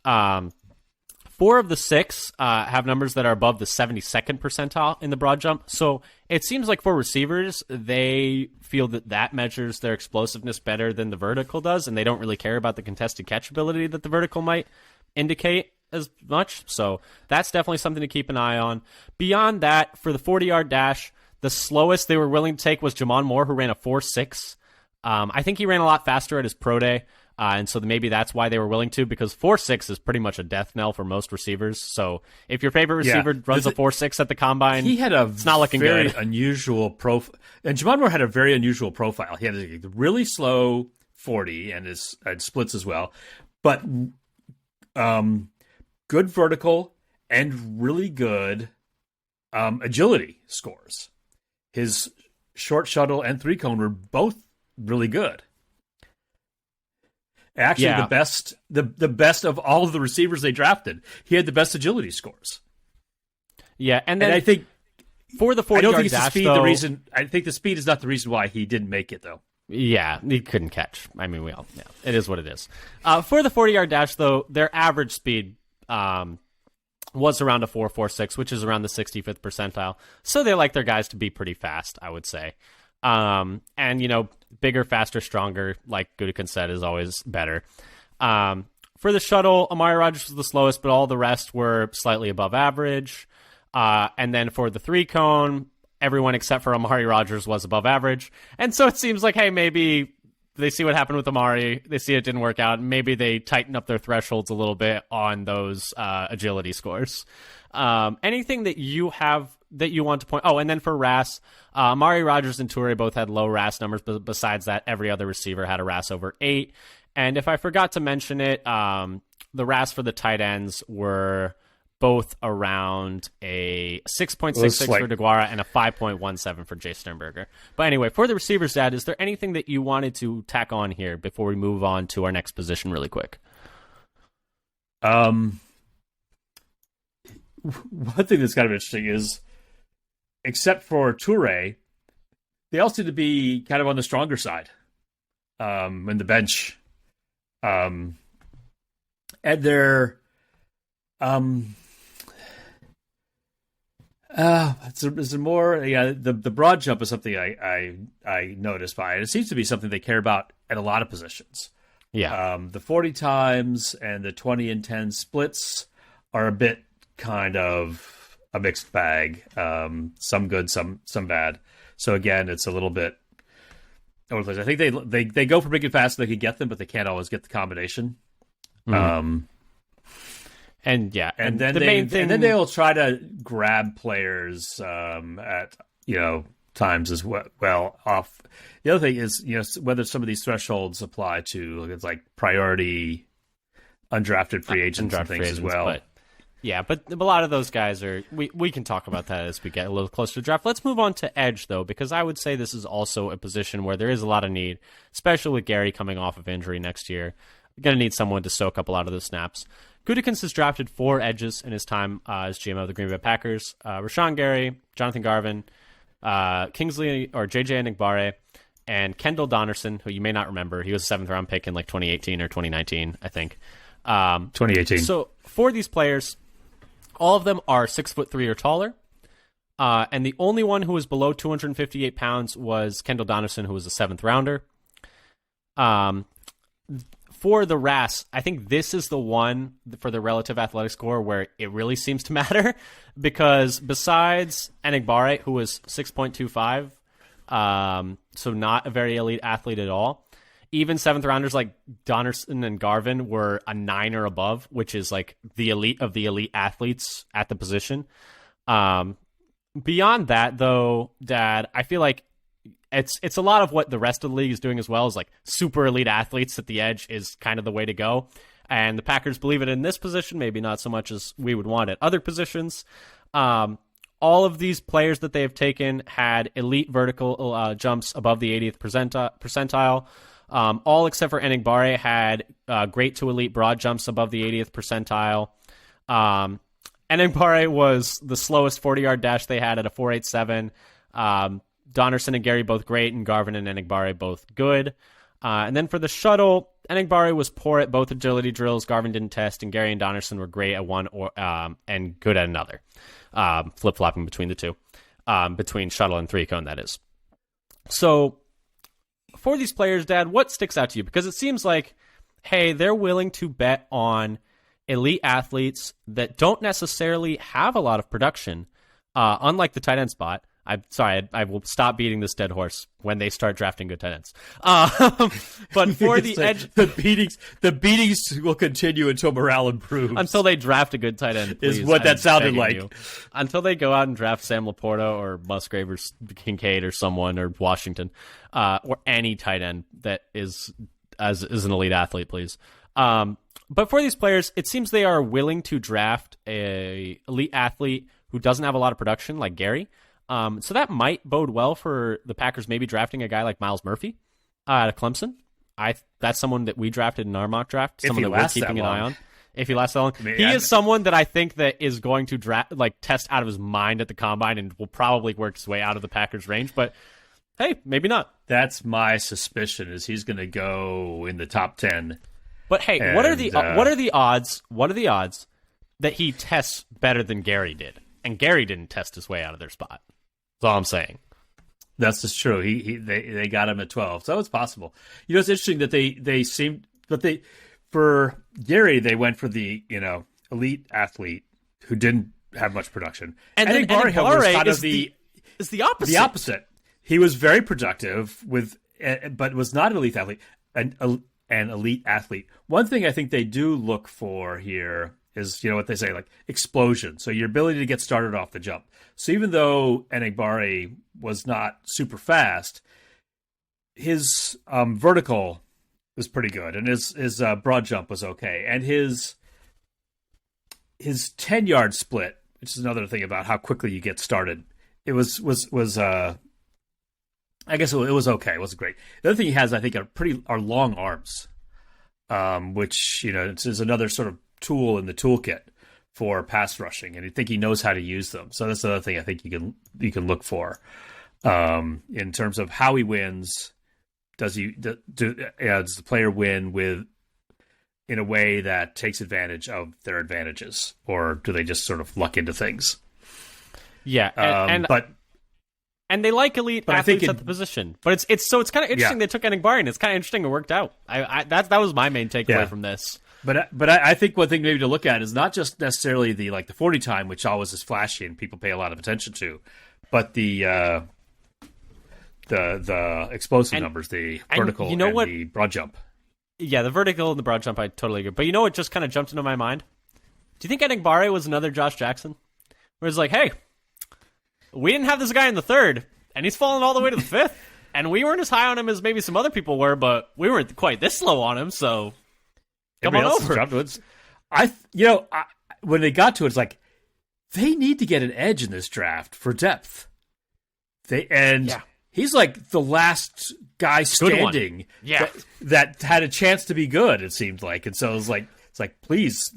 4 of the 6 have numbers that are above the 72nd percentile in the broad jump. So it seems like for receivers, they feel that measures their explosiveness better than the vertical does, and they don't really care about the contested catch ability that the vertical might indicate as much. So that's definitely something to keep an eye on. Beyond that, for the 40-yard dash, the slowest they were willing to take was Jamon Moore, who ran a 4.6. I think he ran a lot faster at his pro day. And so maybe that's why they were willing to, because 4.6 is pretty much a death knell for most receivers. So if your favorite receiver runs a 4.6 at the combine, it's not looking very good. Unusual profile. And Jamon Moore had a very unusual profile. He had a really slow 40 and his splits as well, but good vertical and really good agility scores. His short shuttle and 3-cone were both really good. Actually, the best of all of the receivers they drafted. He had the best agility scores. Yeah, and then I think for the 40-yard I don't think it's dash, the speed though, the reason. I think the speed is not the reason why he didn't make it, though. Yeah, he couldn't catch. I mean, it is what it is. For the 40-yard dash, though, their average speed was around a 4.46, which is around the 65th percentile. So they like their guys to be pretty fast, I would say. And, bigger, faster, stronger, like Gutekunst said, is always better. For the shuttle, Amari Rodgers was the slowest, but all the rest were slightly above average. And then for the 3-cone, everyone except for Amari Rodgers was above average. And so it seems like, hey, maybe they see what happened with Amari. They see it didn't work out. Maybe they tighten up their thresholds a little bit on those agility scores. Anything that you have that you want to point? Oh, and then for RAS, Amari Rodgers and Toure both had low RAS numbers, but besides that, every other receiver had a RAS over 8. And if I forgot to mention it, the RAS for the tight ends were both around a 6.66 for DeGuara and a 5.17 for Jay Sternberger. But anyway, for the receivers, Dad, is there anything that you wanted to tack on here before we move on to our next position really quick? One thing that's kind of interesting is, except for Toure, they all seem to be kind of on the stronger side in the bench. And they're is it more? Yeah, the broad jump is something I noticed by it. It seems to be something they care about at a lot of positions. Yeah, the 40 times and the 20 and 10 splits are a bit kind of a mixed bag. Some good, some bad. So again, it's a little bit. I think they go for big and fast so they can get them, but they can't always get the combination. Mm-hmm. And then they'll try to grab players at times as well off. The other thing is whether some of these thresholds apply to it's like priority undrafted free agents and things as well. But a lot of those guys are. We can talk about that as we get a little closer to draft. Let's move on to edge though, because I would say this is also a position where there is a lot of need, especially with Gary coming off of injury next year. You're going to need someone to soak up a lot of those snaps. Gutekunst has drafted 4 edges in his time as GM of the Green Bay Packers. Rashawn Gary, Jonathan Garvin, Kingsley or JJ Enagbare, and Kendall Donnerson, who you may not remember. He was a 7th-round pick in like 2018 or 2019, I think. 2018. So for these players, all of them are 6'3" or taller. And the only one who was below 258 pounds was Kendall Donnerson, who was a 7th-rounder. For the RAS, I think this is the one for the relative athletic score where it really seems to matter, because besides Enagbare, who was 6.25, so not a very elite athlete at all, even 7th-rounders like Donnerson and Garvin were a 9 or above, which is like the elite of the elite athletes at the position. Beyond that, though, Dad, I feel like it's a lot of what the rest of the league is doing as well, is like super elite athletes at the edge is kind of the way to go. And the Packers believe it in this position, maybe not so much as we would want at other positions. All of these players that they have taken had elite vertical jumps above the 80th percentile. All except for Enagbare had great to elite broad jumps above the 80th percentile. Enagbare was the slowest 40-yard dash they had at a 4.87. Donnerson and Gary both great, and Garvin and Enagbare both good. And then for the shuttle, Enagbare was poor at both agility drills. Garvin didn't test, and Gary and Donnerson were great at one and good at another. Flip-flopping between the two. Between shuttle and 3-cone, that is. So for these players, Dad, what sticks out to you? Because it seems like, hey, they're willing to bet on elite athletes that don't necessarily have a lot of production, unlike the tight end spot. I'm sorry, I will stop beating this dead horse when they start drafting good tight ends. But for the edge, the beatings will continue until morale improves. Until they draft a good tight end, please, is what that sounded like. Until they go out and draft Sam Laporta or Musgrave or Kincaid or someone or Washington, or any tight end that is an elite athlete, please. But for these players, it seems they are willing to draft a elite athlete who doesn't have a lot of production, like Gary. So that might bode well for the Packers maybe drafting a guy like Miles Murphy out of Clemson. that's someone that we drafted in our mock draft, If someone he that we're lasts keeping that an eye long. on. If he lasts that long, I mean, he is someone that I think that is going to test out of his mind at the combine and will probably work his way out of the Packers' range. But hey, maybe not. That's my suspicion, is he's going to go in the top 10. But hey, And, what are the odds? What are the odds that he tests better than Gary did? And Gary didn't test his way out of their spot. That's all I'm saying. That's just true. They got him at 12, so it's possible. You know, it's interesting that they seemed, but for Gary they went for the elite athlete who didn't have much production, and then Enagbare was kind of is the opposite. The opposite. He was very productive but was not an elite athlete. An elite athlete. One thing I think they do look for here is, what they say, like explosion. So your ability to get started off the jump. So even though Enagbare was not super fast, his vertical was pretty good, and his broad jump was okay, and his 10-yard split, which is another thing about how quickly you get started. It was I guess it was okay. It wasn't great. The other thing he has, I think, are long arms, which is another sort of tool in the toolkit for pass rushing, and I think he knows how to use them. So that's another thing I think you can look for in terms of how he wins. Does the player win in a way that takes advantage of their advantages, or do they just sort of luck into things? Yeah, and they like elite athletes at the position, but it's kind of interesting they took Enagbare, and it's kind of interesting it worked out. That was my main takeaway from this. But I think one thing maybe to look at is not just necessarily the 40 time, which always is flashy and people pay a lot of attention to, but the explosive numbers, the vertical and the broad jump. Yeah, the vertical and the broad jump, I totally agree. But you know what just kind of jumped into my mind? Do you think Enagbare was another Josh Jackson? Where it's like, hey, we didn't have this guy in the third, and he's fallen all the way to the fifth, and we weren't as high on him as maybe some other people were, but we weren't quite this low on him, so come on over. When they got to it, it's like, they need to get an edge in this draft for depth. He's like the last guy standing that had a chance to be good, it seemed like. And so it's like, please,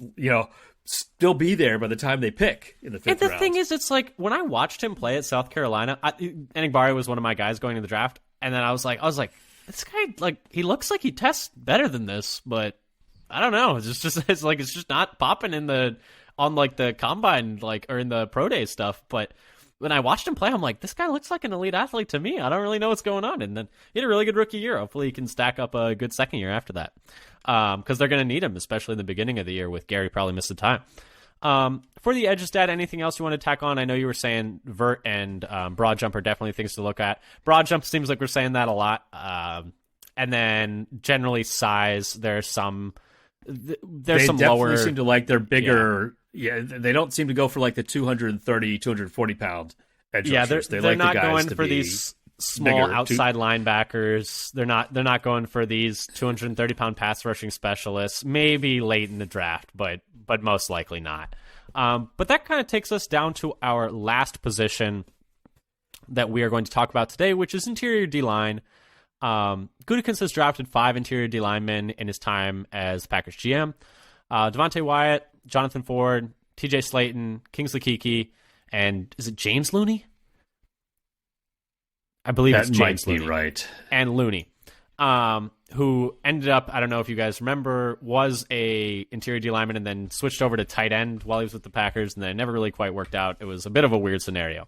still be there by the time they pick in the fifth round. And the thing is, it's like, when I watched him play at South Carolina, Enagbare was one of my guys going to the draft, and then I was like, this guy, he looks like he tests better than this, but I don't know. It's just not popping on the combine, or in the pro day stuff. But when I watched him play, I'm like, this guy looks like an elite athlete to me. I don't really know what's going on. And then he had a really good rookie year. Hopefully he can stack up a good second year after that. Because they're going to need him, especially in the beginning of the year with Gary probably missed the time. For the edges, Dad, anything else you want to tack on? I know you were saying vert and broad jump are definitely things to look at. Broad jump seems like we're saying that a lot. And then generally size, there's some lower. They definitely seem to like their bigger. Yeah, they don't seem to go for like the 230, 240 pound edge rushers. They're like not the guys going to for be these small outside linebackers. They're not going for these 230-pound pass rushing specialists. Maybe late in the draft, but most likely not. But that kind of takes us down to our last position that we are going to talk about today, which is interior D-line. Gutekunst has drafted 5 interior D linemen in his time as Packers GM. Devontae Wyatt, Jonathan Ford, TJ Slayton, Kingsley Keke, and is it James Looney? I believe it's James Looney. Right. And Looney, who ended up, I don't know if you guys remember, was a interior D lineman and then switched over to tight end while he was with the Packers, and then it never really quite worked out. It was a bit of a weird scenario.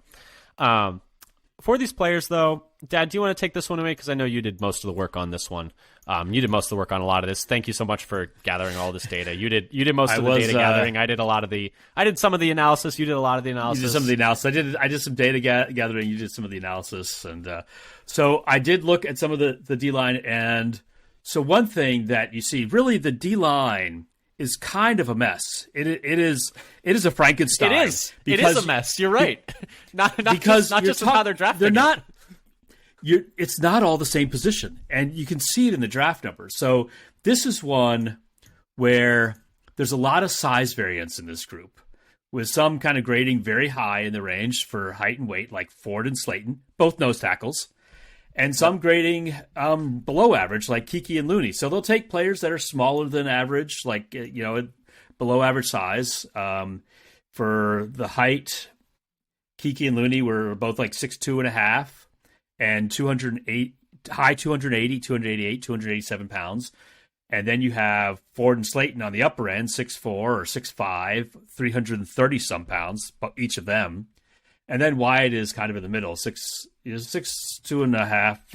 For these players, though, Dad, do you want to take this one away? Because I know you did most of the work on this one. You did most of the work on a lot of this. Thank you so much for gathering all this data. You did most of the data gathering. I did some of the analysis. You did a lot of the analysis. You did some of the analysis. I did some data gathering. You did some of the analysis, and so I did look at some of the D line. And so one thing that you see, really, the D line is kind of a mess. It is a Frankenstein. It is a mess. You're right. not just how they're drafting. They're not. It's not all the same position, and you can see it in the draft numbers. So this is one where there's a lot of size variance in this group, with some kind of grading very high in the range for height and weight, like Ford and Slayton, both nose tackles, and some grading below average, like Kiki and Looney. So they'll take players that are smaller than average, like below average size. For the height, Kiki and Looney were both like 6'2.5" and 208, high 280, 288, 287 pounds. And then you have Ford and Slayton on the upper end, 6'4" or 6'5", 330 some pounds, each of them. And then Wyatt is kind of in the middle, 6'2.5" or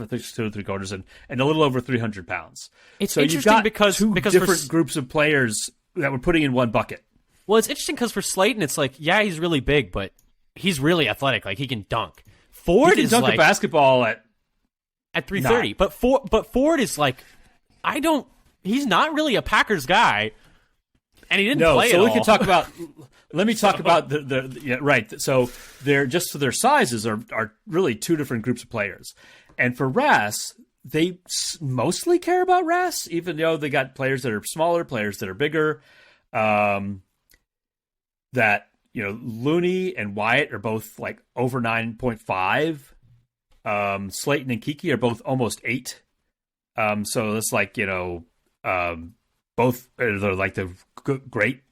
6'2 3/4", and a little over 300 pounds. It's so interesting you've got two because different groups of players that we're putting in one bucket. Well, it's interesting because for Slayton, it's like, yeah, he's really big, but he's really athletic. Like, he can dunk. Ford he can is dunk like a basketball at 330, but Ford is like, he's not really a Packers guy, and he didn't play at all. So we can talk about. Let me talk about the right. So they're just their sizes are really two different groups of players, and for RAS, they mostly care about RAS, even though they got players that are smaller, players that are bigger. That Looney and Wyatt are both like over 9.5. Slayton and Kiki are both almost 8. So it's like both are like the great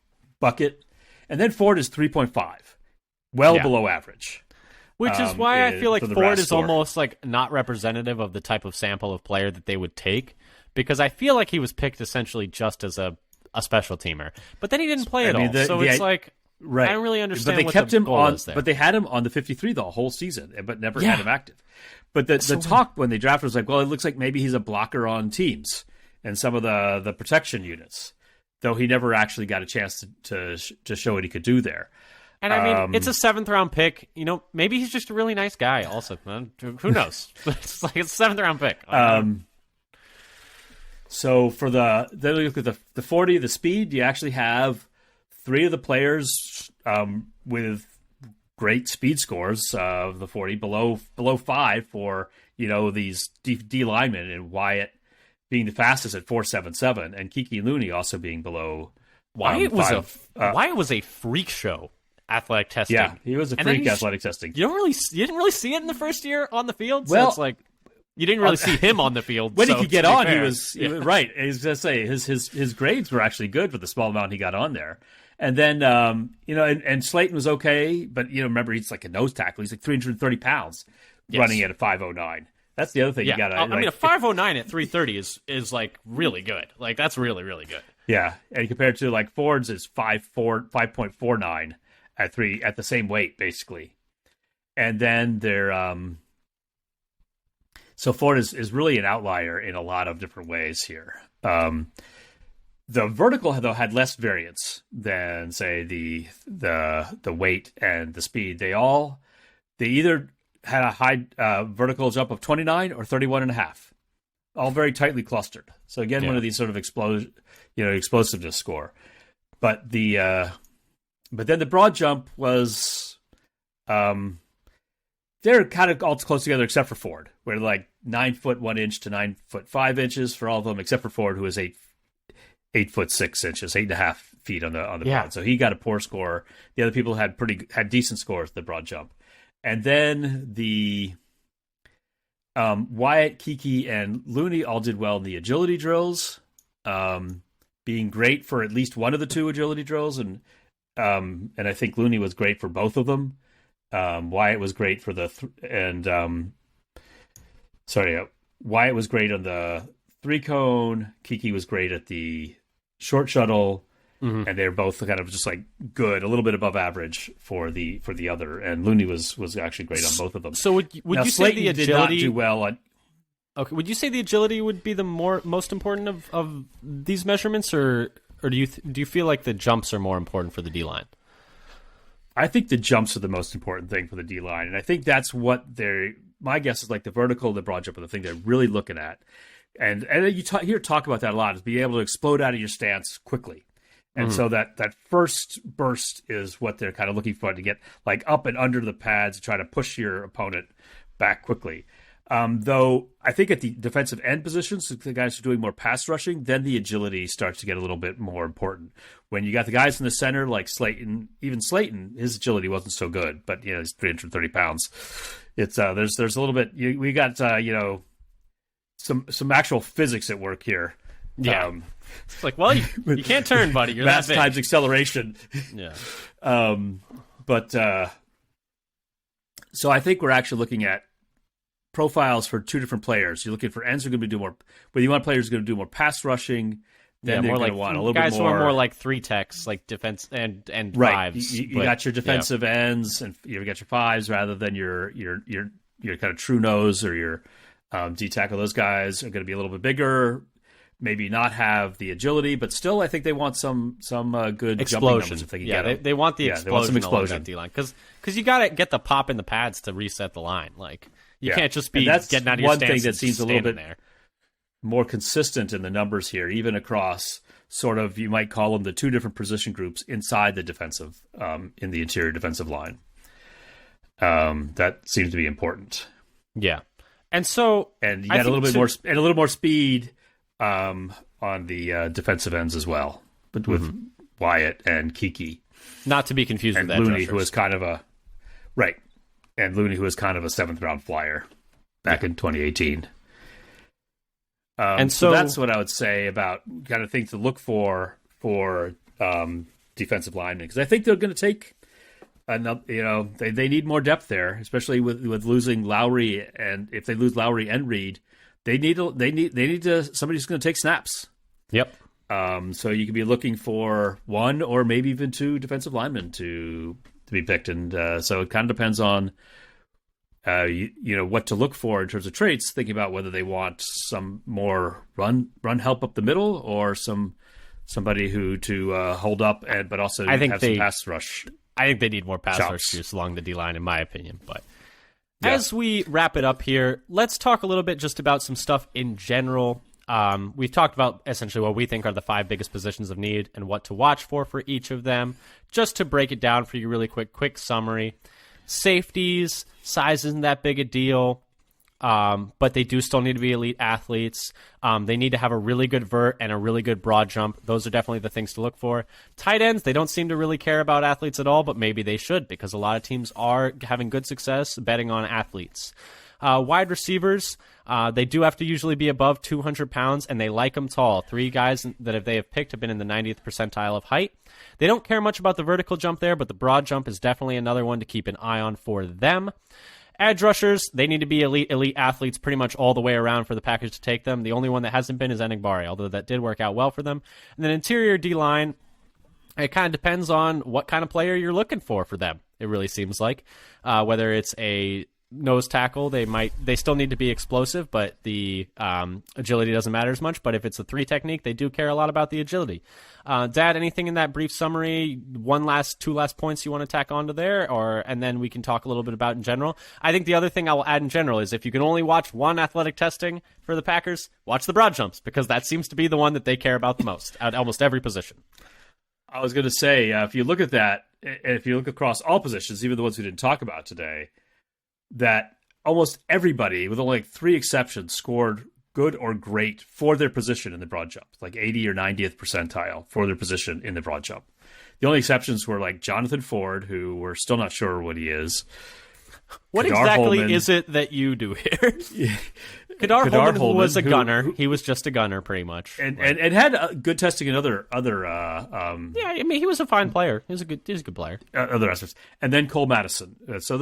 bucket, and then Ford is 3.5, below average. Which is why I feel like Ford is score. almost like not representative of the type of sample of player that they would take, because I feel like he was picked essentially just as a special teamer, but then he didn't play at all. So it's like, right. I don't really understand. But they what kept the him goal on. is there. But they had him on the 53 the whole season, but never had him active. But the talk when they drafted was like, well, it looks like maybe he's a blocker on teams and some of the protection units, though he never actually got a chance to show what he could do there. And I mean, it's a 7th round pick. Maybe he's just a really nice guy. Also, who knows? It's like it's a 7th round pick. So for then we look at the 40, the speed. You actually have 3 of the players with great speed scores of the 40, below 5 for these D linemen, and Wyatt being the fastest at 4.77, and Kiki Looney also being below. Wyatt was a freak show athletic testing. Yeah, he was a freak athletic testing. You didn't really see it in the first year on the field. So well, it's like you didn't really see him on the field when he could get on. Fair. He was right. I was gonna say his grades were actually good for the small amount he got on there. And then and Slayton was okay, but remember he's like a nose tackle. He's like 330 pounds, running at a 5.09. That's the other thing you got. I mean, a 5.09 at 330 is like really good. Like that's really really good. Yeah, and compared to like Ford's is 5.49 at the same weight basically, and then they're so Ford is really an outlier in a lot of different ways here. The vertical though had less variance than say the weight and the speed. They either had a high vertical jump of 29 or 31.5, all very tightly clustered. So again, one of these sort of explosiveness score. But then the broad jump was they're kind of all close together except for Ford, where like 9 foot 1 inch to 9 foot 5 inches for all of them, except for Ford, who is 8 foot 6 inches, 8.5 feet on the broad. So he got a poor score. The other people had decent scores at the broad jump. And then the Wyatt, Kiki, and Looney all did well in the agility drills, being great for at least one of the 2 agility drills, and I think Looney was great for both of them. Wyatt was great for Wyatt was great on the 3-cone. Kiki was great at the short shuttle, and they're both kind of just like good, a little bit above average for the other. And Looney was actually great on both of them. So would you say Slayton the agility did not do well on? Okay, would you say the agility would be the most important of these measurements, or do you feel like the jumps are more important for the D line? I think the jumps are the most important thing for the D line, and I think that's what my guess is like the vertical, the broad jump are the thing they're really looking at. And you hear talk about that a lot, is being able to explode out of your stance quickly. And so that first burst is what they're kind of looking for, to get like up and under the pads to try to push your opponent back quickly. Though I think at the defensive end positions, the guys who are doing more pass rushing, then the agility starts to get a little bit more important. When you got the guys in the center like Slayton, even Slayton, his agility wasn't so good, but he's 330 pounds. It's there's a little bit. We got some actual physics at work here. Yeah, it's like, well, you can't turn, buddy. You're mass that big. times acceleration. Yeah, but so I think we're actually looking at profiles for two different players. You're looking for ends who are going to do more, but you want players who are going to do more pass rushing. Then they're going to want a little bit more. Guys who are more like three techs, like defense and right. fives. You got your defensive ends, and you got your fives rather than your kind of true nose or your D tackle. Those guys are going to be a little bit bigger. Maybe not have the agility, but still, I think they want some good jumping numbers if they can get them. They want the explosion. They want some explosion on that D-line because you got to get the pop in the pads to reset the line. Like you can't just be getting out of your stance. One thing that seems a little bit there. More consistent in the numbers here, even across sort of, you might call them the two different position groups inside the defensive, in the interior defensive line. That seems to be important. Yeah, and you got a little more speed on the defensive ends as well, but with Wyatt and Kiki, not to be confused with edge Looney, rushers. who was kind of a and Looney, who was kind of a 7th round flyer back in 2018. And so that's what I would say about kind of things to look for defensive linemen, because I think they're going to take they need more depth there, especially with losing Lowry, and if they lose Lowry and Reed, they need somebody who's going to take snaps. Yep. So you could be looking for one or maybe even two defensive linemen to be picked, and so it kind of depends on. What to look for in terms of traits, thinking about whether they want some more run help up the middle or somebody who to hold up but also have some pass rush. I think they need more pass rush juice along the D-line, in my opinion. But as we wrap it up here, let's talk a little bit just about some stuff in general. We've talked about essentially what we think are the 5 biggest positions of need and what to watch for each of them. Just to break it down for you really quick summary. Safeties, size isn't that big a deal, but they do still need to be elite athletes. They need to have a really good vert and a really good broad jump. Those are definitely the things to look for. Tight ends, they don't seem to really care about athletes at all, but maybe they should, because a lot of teams are having good success betting on athletes. Wide receivers, they do have to usually be above 200 pounds, and they like them tall. 3 guys that they have picked have been in the 90th percentile of height. They don't care much about the vertical jump there, but the broad jump is definitely another one to keep an eye on for them. Edge rushers, they need to be elite athletes pretty much all the way around for the Packers to take them. The only one that hasn't been is Enigbari, although that did work out well for them. And then interior D-line, it kind of depends on what kind of player you're looking for them, it really seems like. Whether it's a nose tackle, they still need to be explosive, but the agility doesn't matter as much. But if it's a 3 technique, they do care a lot about the agility. Dad, anything in that brief summary, two last points you want to tack onto there, and then we can talk a little bit about in general? I think the other thing I will add in general is, if you can only watch one athletic testing for the Packers, watch the broad jumps, because that seems to be the one that they care about the most at almost every position. I was going to say, if you look at that, and if you look across all positions, even the ones we didn't talk about today, that almost everybody, with only 3 exceptions, scored good or great for their position in the broad jump, like 80 or 90th percentile for their position in the broad jump. The only exceptions were like Jonathan Ford, who we're still not sure what he is. What Kadar exactly Holman. Is it that you do here? Kadar Holman was a gunner. He was just a gunner, pretty much, and had good testing in other. Yeah, I mean, he was a fine player. He was a good player. Other aspects, and then Cole Madison. So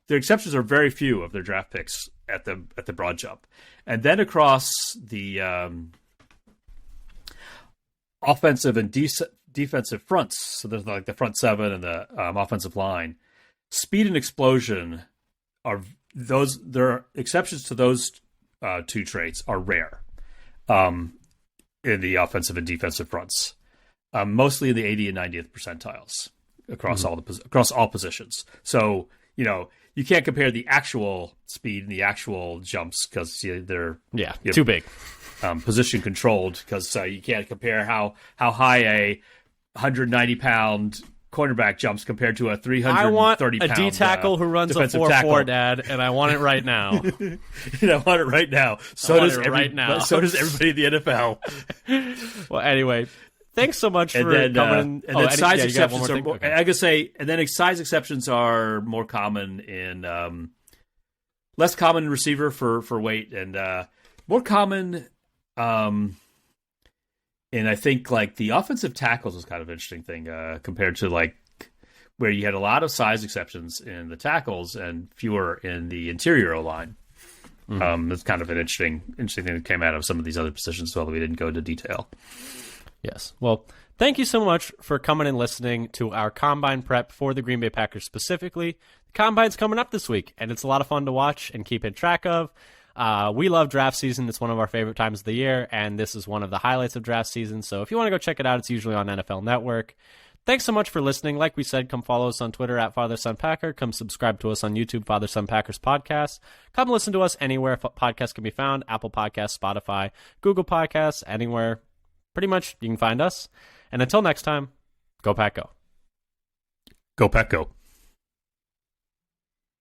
their exceptions are very few of their draft picks at the broad jump, and then across the offensive and defensive fronts. So there's like the front 7 and the offensive line. Speed and explosion there are exceptions to those 2 traits are rare in the offensive and defensive fronts, mostly in the 80 and 90th percentiles across all positions. So you can't compare the actual speed and the actual jumps, because they're too big, position controlled, because you can't compare how high a 190-pound cornerback jumps compared to a 330 I want a pound D tackle who runs a 4.4, Dad, and I want it right now. And I want it right now. So does everybody in the NFL. Well, anyway, thanks so much for coming. And then size exceptions are more, I could say, and then size exceptions are more common in less common in receiver for weight, and more common and I think like the offensive tackles is kind of an interesting thing compared to like where you had a lot of size exceptions in the tackles and fewer in the interior O-line. That's kind of an interesting thing that came out of some of these other positions as well that we didn't go into detail. Yes. Well, thank you so much for coming and listening to our Combine prep for the Green Bay Packers specifically. The Combine's coming up this week, and it's a lot of fun to watch and keep in track of. We love draft season. It's one of our favorite times of the year, and this is one of the highlights of draft season. So if you want to go check it out, it's usually on NFL Network. Thanks so much for listening. Like we said, come follow us on Twitter at FatherSonPacker. Come subscribe to us on YouTube, Father Son Packers Podcast. Come listen to us anywhere podcasts can be found, Apple Podcasts, Spotify, Google Podcasts, anywhere. Pretty much you can find us. And until next time, go Pack Go. Go Pack Go.